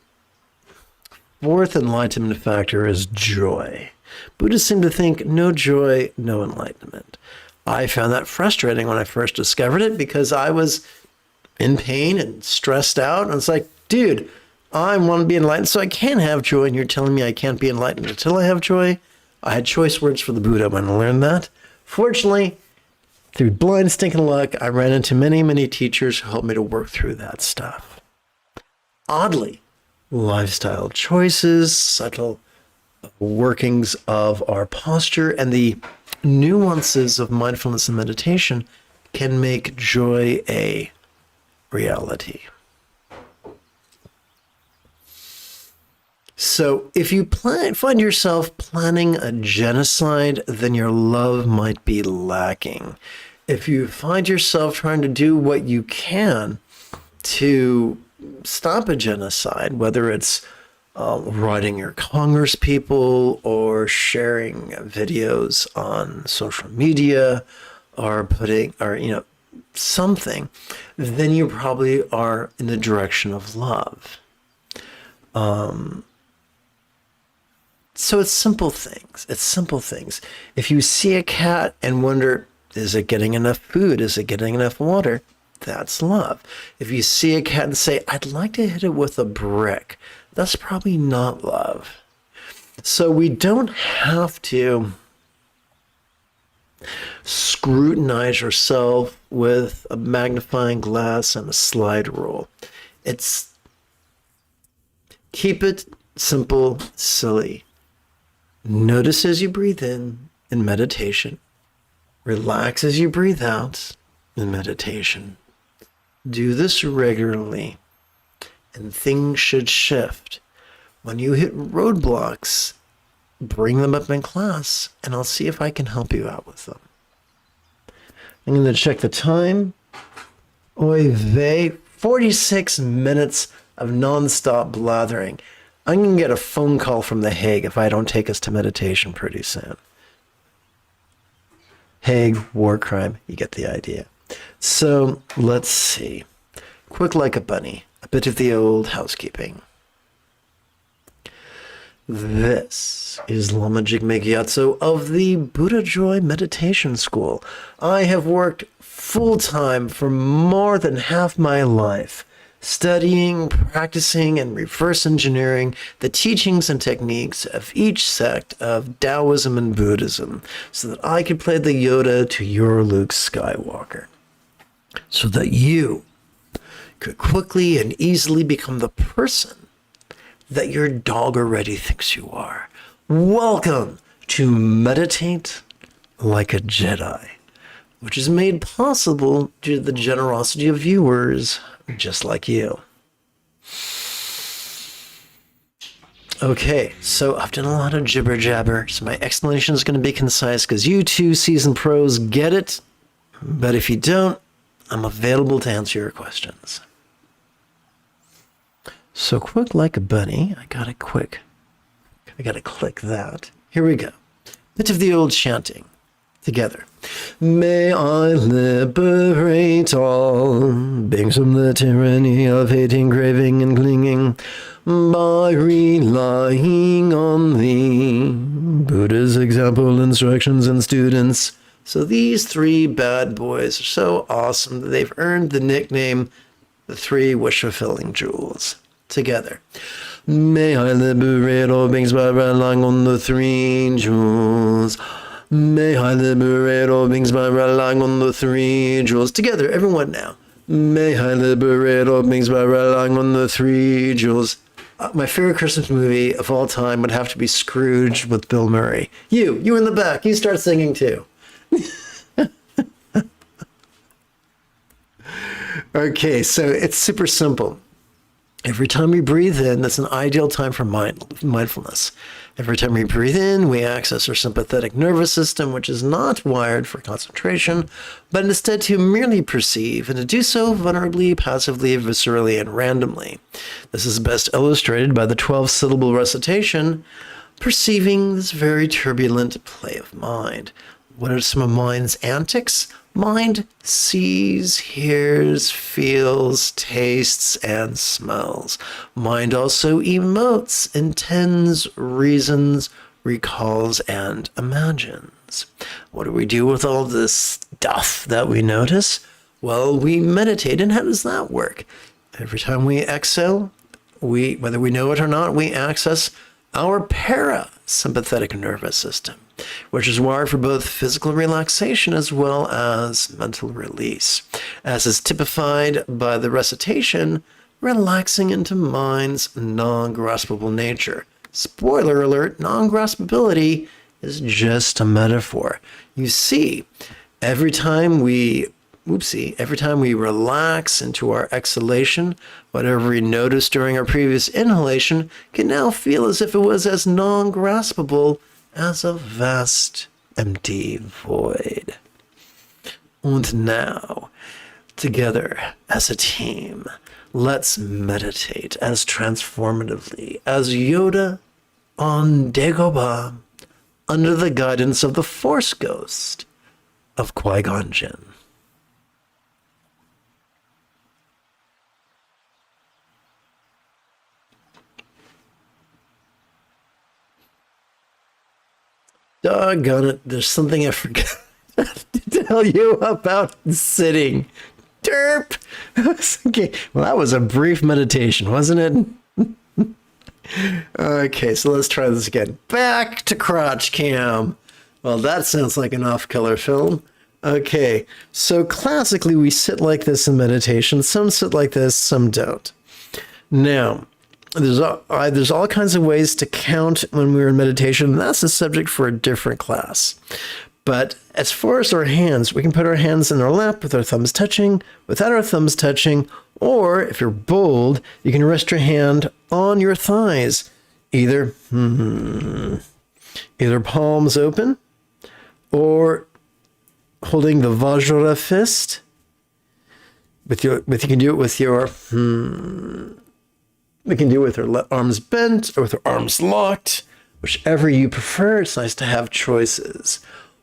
fourth enlightenment factor is joy. Buddhists seem to think no joy, no enlightenment. I found that frustrating when I first discovered it because I was in pain and stressed out. And it's like, dude, I want to be enlightened, so I can't have joy, and you're telling me I can't be enlightened until I have joy? I had choice words for the Buddha when I learned that. Fortunately, through blind stinking luck, I ran into many, many teachers who helped me to work through that stuff. Oddly, lifestyle choices, subtle workings of our posture, and the nuances of mindfulness and meditation can make joy a reality. So if you find yourself planning a genocide, then your love might be lacking. If you find yourself trying to do what you can to stop a genocide, whether it's writing your Congress people or sharing videos on social media or something, then you probably are in the direction of love. So it's simple things. It's simple things. If you see a cat and wonder, is it getting enough food? Is it getting enough water? That's love. If you see a cat and say, I'd like to hit it with a brick, that's probably not love. So we don't have to scrutinize ourselves with a magnifying glass and a slide rule. It's keep it simple, silly. Notice as you breathe in meditation. Relax as you breathe out in meditation. Do this regularly, and things should shift. When you hit roadblocks, bring them up in class, and I'll see if I can help you out with them. I'm going to check the time. Oy vey, 46 minutes of nonstop blathering. I'm going to get a phone call from The Hague if I don't take us to meditation pretty soon. Hague, war crime, you get the idea. So let's see. Quick like a bunny, a bit of the old housekeeping. This is Lama Jigme Gyatso of the Buddha Joy Meditation School. I have worked full-time for more than half my life, studying, practicing, and reverse engineering the teachings and techniques of each sect of Taoism and Buddhism so that I could play the Yoda to your Luke Skywalker. So that you could quickly and easily become the person that your dog already thinks you are. Welcome to Meditate Like a Jedi, which is made possible due to the generosity of viewers just like you. Okay, so I've done a lot of jibber jabber, so my explanation is going to be concise because you two seasoned pros get it, but if you don't, I'm available to answer your questions. So quick like a bunny, I gotta click that. Here we go. Bit of the old chanting. Together. May I liberate all beings from the tyranny of hating, craving, and clinging by relying on thee. Buddha's example, instructions, and students. So these three bad boys are so awesome that they've earned the nickname the three wish-fulfilling jewels. Together. May I liberate all beings by relying on the three jewels. May I liberate all beings by relying on the three jewels. Together, everyone now. May I liberate all beings by relying on the three jewels. My favorite Christmas movie of all time would have to be Scrooge with Bill Murray. You in the back, you start singing too. Okay, so it's super simple. Every time we breathe in, that's an ideal time for mindfulness. Every time we breathe in, we access our sympathetic nervous system, which is not wired for concentration, but instead to merely perceive, and to do so vulnerably, passively, viscerally, and randomly. This is best illustrated by the 12-syllable recitation, perceiving this very turbulent play of mind. What are some of mind's antics? Mind sees, hears, feels, tastes, and smells. Mind also emotes, intends, reasons, recalls, and imagines. What do we do with all this stuff that we notice? Well, we meditate, and how does that work? Every time we exhale, whether we know it or not, we access our parasympathetic nervous system, which is wired for both physical relaxation as well as mental release, as is typified by the recitation, relaxing into mind's non-graspable nature. Spoiler alert, non-graspability is just a metaphor. You see, every time we relax into our exhalation, whatever we noticed during our previous inhalation can now feel as if it was as non-graspable as a vast, empty void. And now, together as a team, let's meditate as transformatively as Yoda on Dagobah under the guidance of the Force Ghost of Qui-Gon Jinn. Doggone it, there's something I forgot to tell you about sitting. Derp! Okay, well, that was a brief meditation, wasn't it? Okay, so let's try this again. Back to crotch cam. Well, that sounds like an off-color film. Okay, so classically we sit like this in meditation. Some sit like this, some don't. Now, there's all kinds of ways to count when we're in meditation. And that's a subject for a different class. But as far as our hands, we can put our hands in our lap with our thumbs touching, without our thumbs touching, or if you're bold, you can rest your hand on your thighs, either palms open or holding the Vajra fist. You can do it with your we can do it with our arms bent or with our arms locked, whichever you prefer. It's nice to have choices.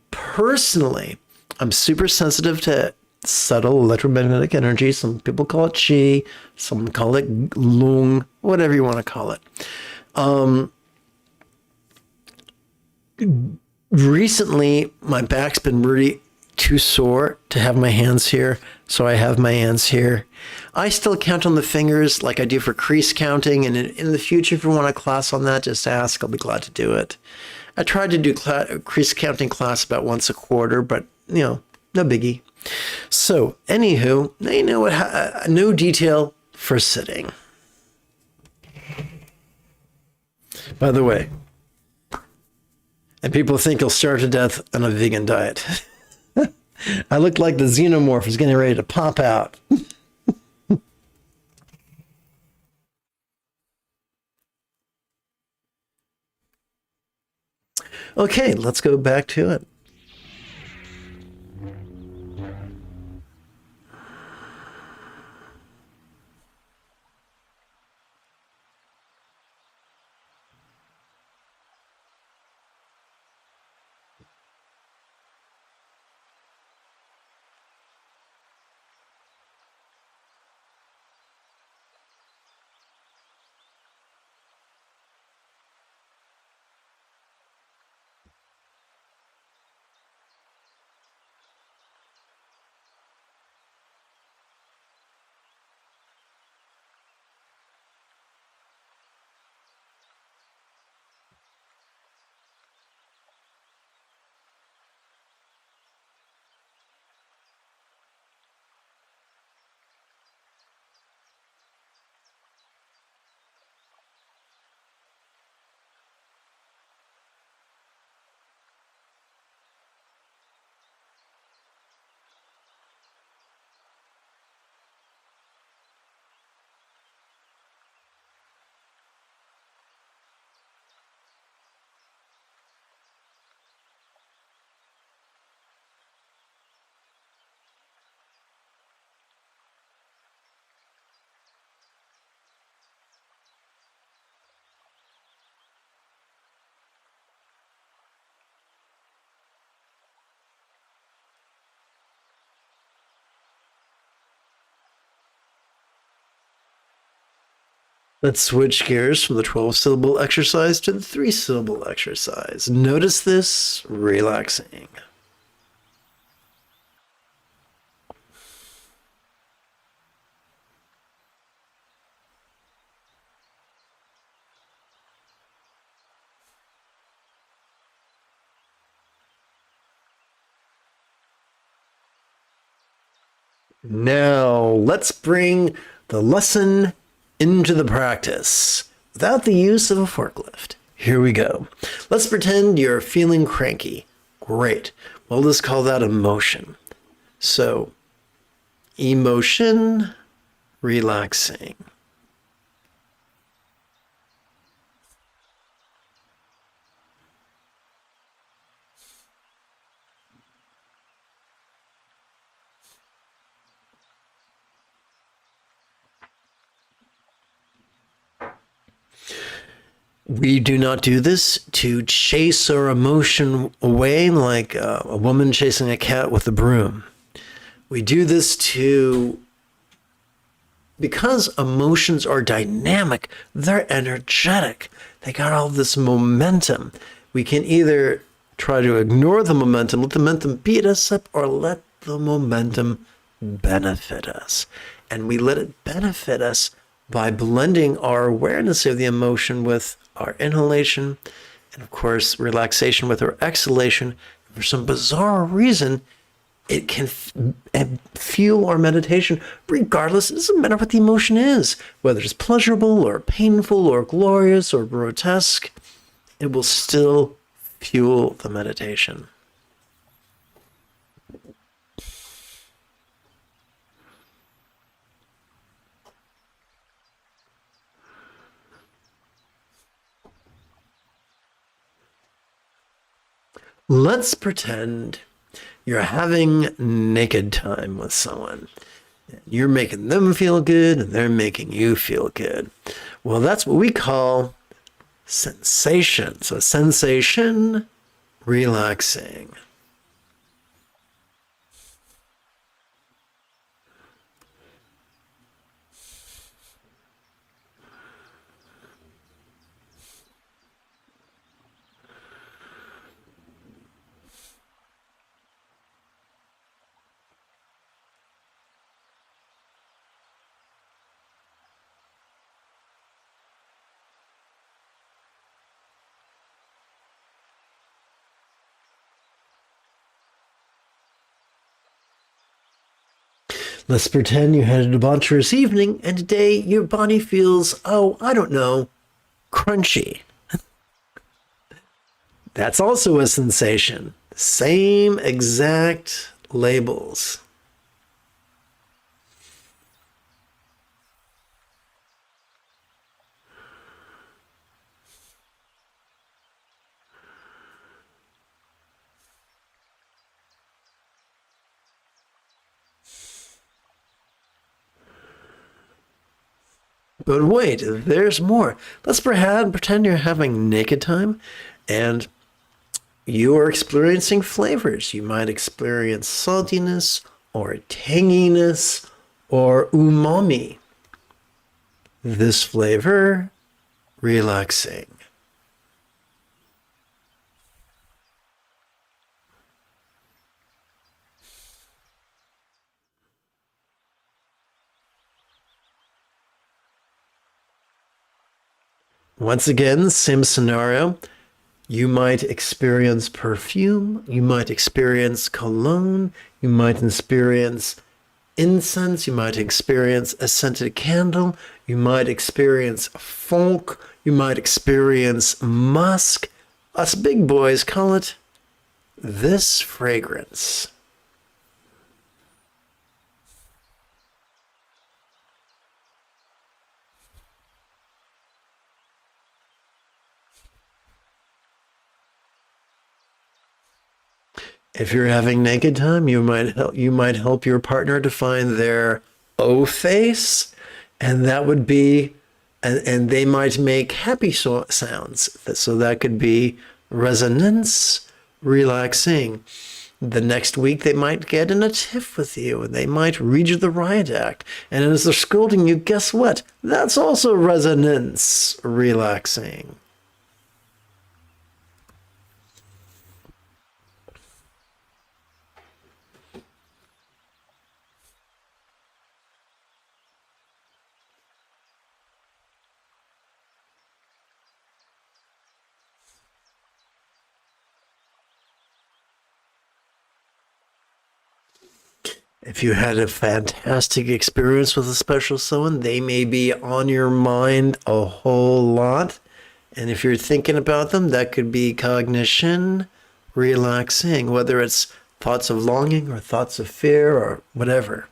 Personally, I'm super sensitive to subtle electromagnetic energy. Some people call it chi, some call it lung, whatever you want to call it. Recently, my back's been really too sore to have my hands here, so I have my hands here. I still count on the fingers like I do for crease counting, and in the future, if you want a class on that, just ask. I'll be glad to do it. I tried to do crease counting class about once a quarter, but, no biggie. So, anywho, now you know what, no detail for sitting. By the way, and people think he'll starve to death on a vegan diet. I look like the xenomorph is getting ready to pop out. Okay, let's go back to it. Let's switch gears from the 12-syllable exercise to the 3-syllable exercise. Notice this relaxing. Now, let's bring the lesson into the practice without the use of a forklift. Here we go. Let's pretend you're feeling cranky. Great. We'll just call that emotion. So, emotion, relaxing. We do not do this to chase our emotion away like a woman chasing a cat with a broom. We do this because emotions are dynamic, they're energetic, they got all this momentum. We can either try to ignore the momentum, let the momentum beat us up, or let the momentum benefit us. And we let it benefit us by blending our awareness of the emotion with our inhalation, and of course, relaxation with our exhalation. For some bizarre reason, it can fuel our meditation regardless. It doesn't matter what the emotion is, whether it's pleasurable or painful or glorious or grotesque, it will still fuel the meditation. Let's pretend you're having naked time with someone. You're making them feel good and they're making you feel good. Well, that's what we call sensation. So sensation, relaxing. Let's pretend you had a debaucherous evening and today your body feels, oh, I don't know, crunchy. That's also a sensation. Same exact labels. But wait, there's more. Let's pretend you're having naked time and you are experiencing flavors. You might experience saltiness or tanginess or umami. This flavor, relaxing. Once again, same scenario. You might experience perfume, you might experience cologne, you might experience incense, you might experience a scented candle, you might experience folk, you might experience musk. Us big boys call it this fragrance. If you're having naked time, you might help your partner to find their O face, and that would be, and they might make happy sounds. So that could be resonance, relaxing. The next week they might get in a tiff with you, and they might read you the riot act. And as they're scolding you, guess what? That's also resonance, relaxing. If you had a fantastic experience with a special someone, they may be on your mind a whole lot. And if you're thinking about them, that could be cognition, relaxing, whether it's thoughts of longing or thoughts of fear or whatever.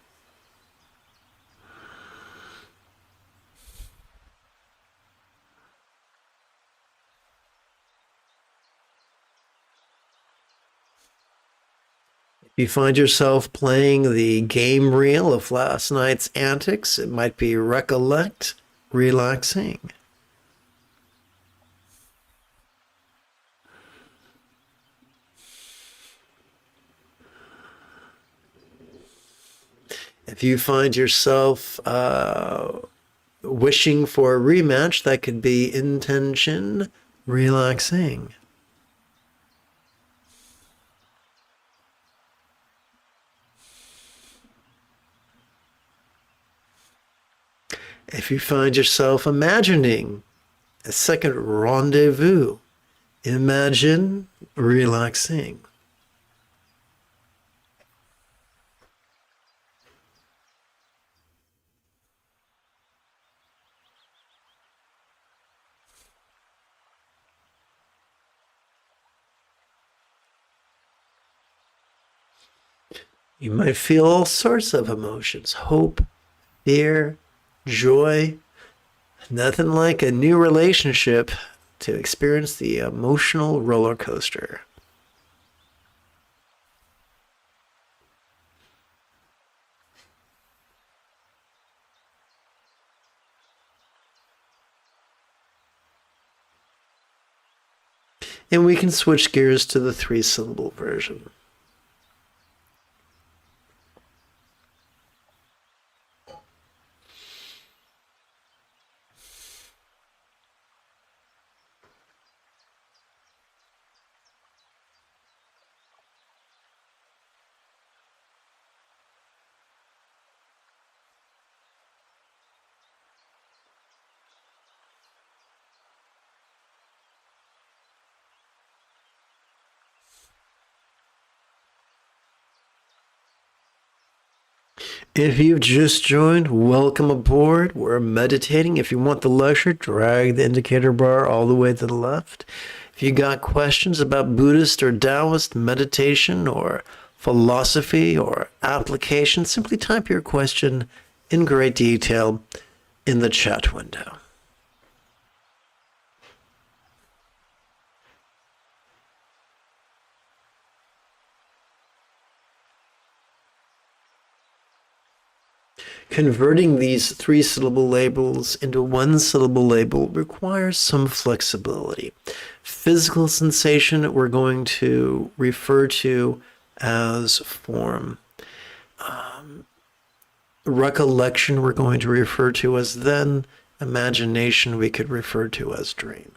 If you find yourself playing the game reel of last night's antics, it might be recollect, relaxing. If you find yourself wishing for a rematch, that could be intention, relaxing. If you find yourself imagining a second rendezvous, imagine, relaxing. You might feel all sorts of emotions: hope, fear, joy. Nothing like a new relationship to experience the emotional roller coaster. And we can switch gears to the 3-syllable version. If you've just joined, welcome aboard. We're meditating. If you want the lecture, drag the indicator bar all the way to the left. If you got questions about Buddhist or Taoist meditation or philosophy or application, simply type your question in great detail in the chat window. Converting these 3-syllable labels into 1-syllable label requires some flexibility. Physical sensation we're going to refer to as form. Recollection we're going to refer to as then. Imagination we could refer to as dream.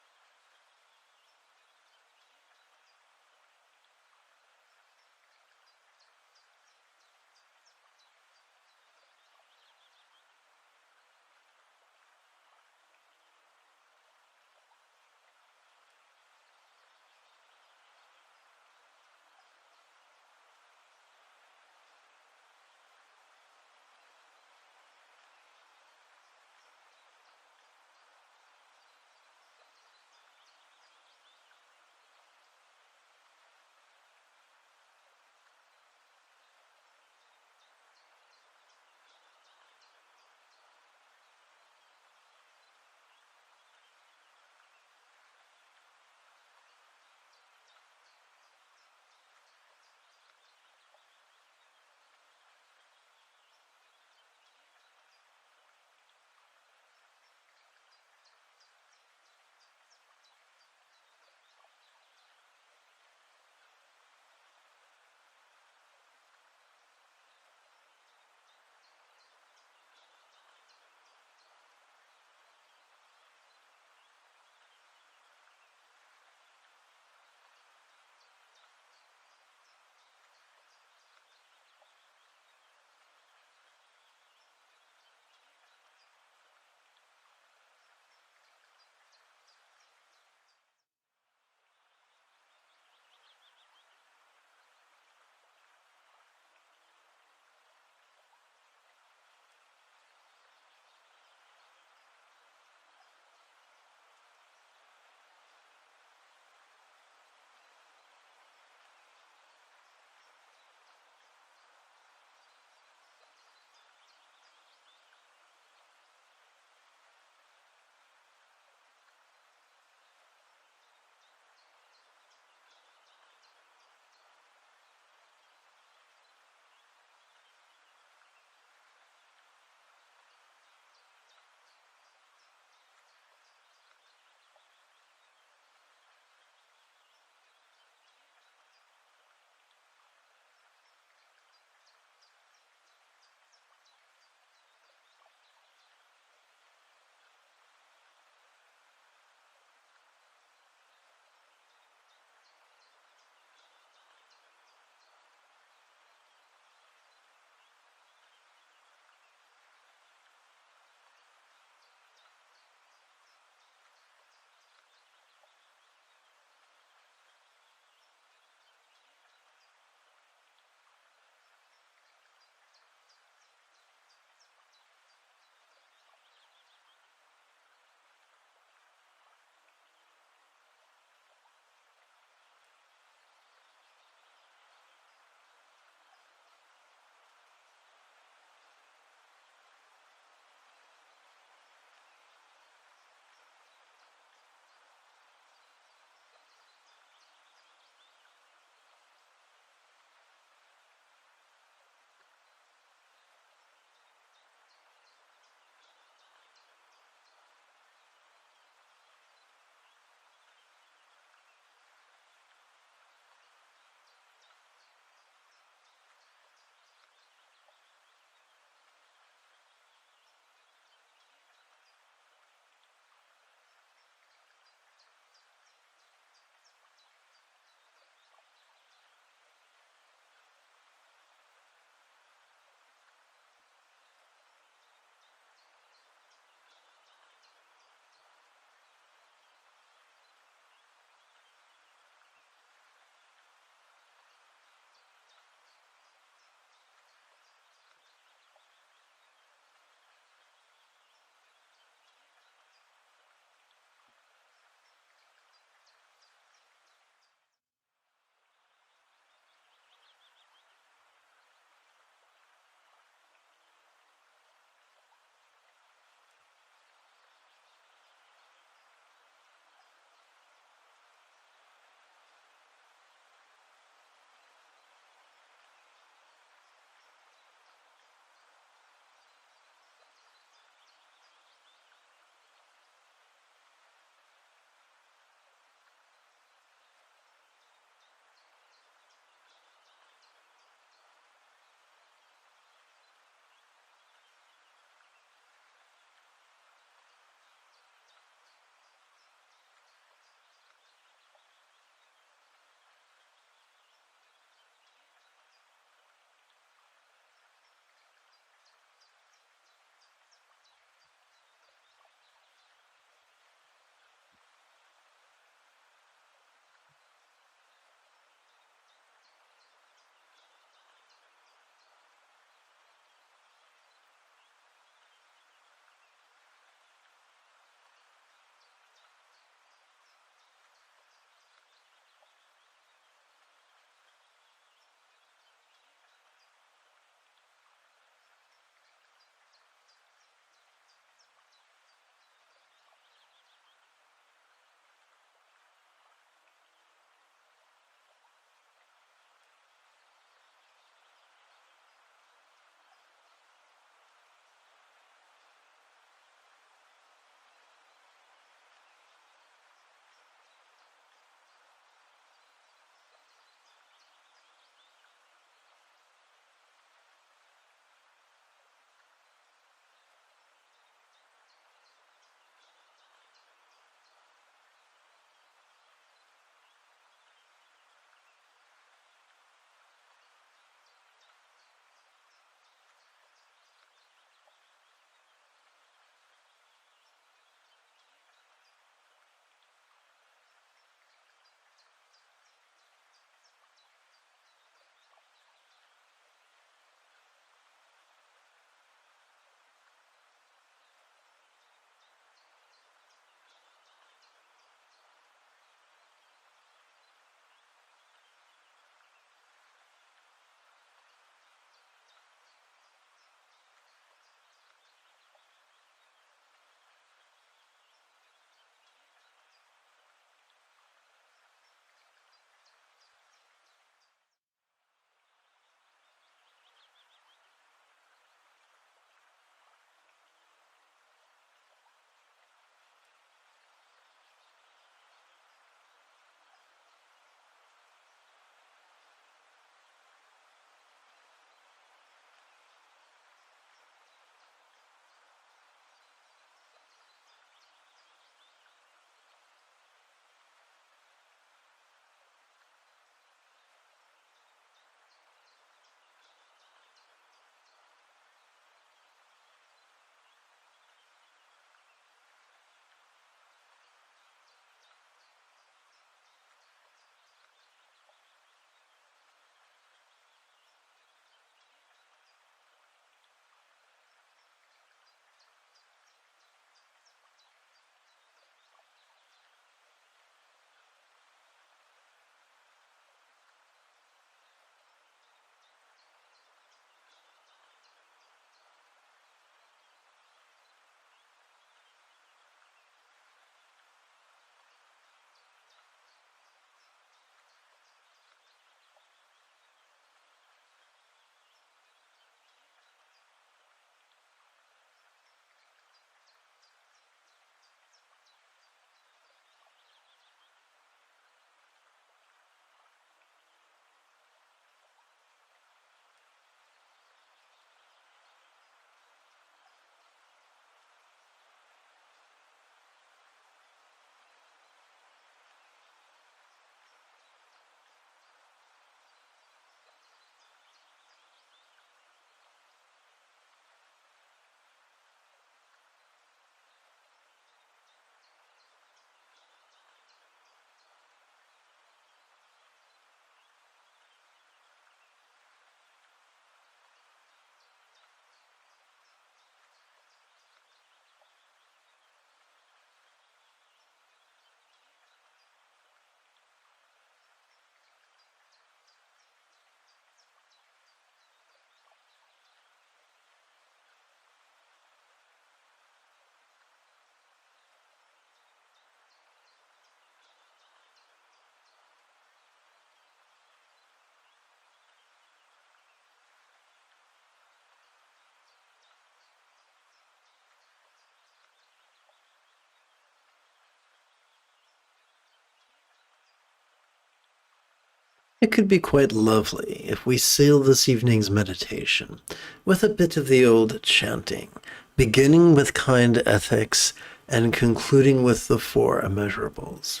It could be quite lovely if we seal this evening's meditation with a bit of the old chanting, beginning with kind ethics and concluding with the four immeasurables.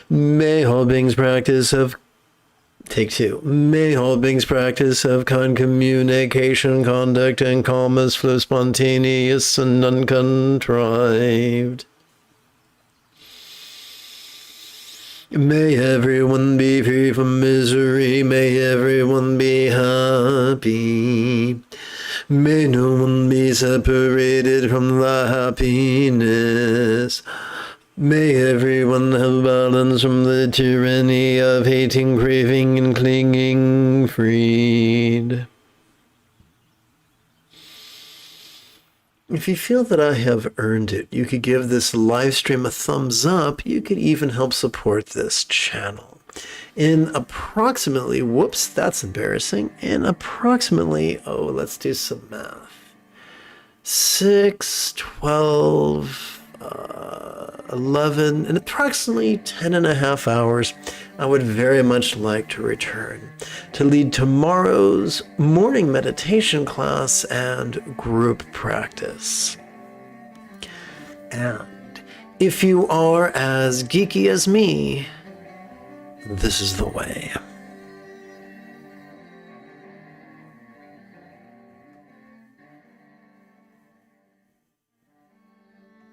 May all beings practice of Take two. May all beings practice of kind communication, conduct, and calmness flow spontaneous and uncontrived. May everyone be free from misery. May everyone be happy. May no one be separated from the happiness. May everyone have balance from the tyranny of hating, craving, and clinging, freed. If you feel that I have earned it, you could give this live stream a thumbs up. You could even help support this channel. In approximately, whoops, that's embarrassing. In approximately, let's do some math. 6, 12... 11, and approximately 10 and a half hours, I would very much like to return to lead tomorrow's morning meditation class and group practice. And if you are as geeky as me, this is the way.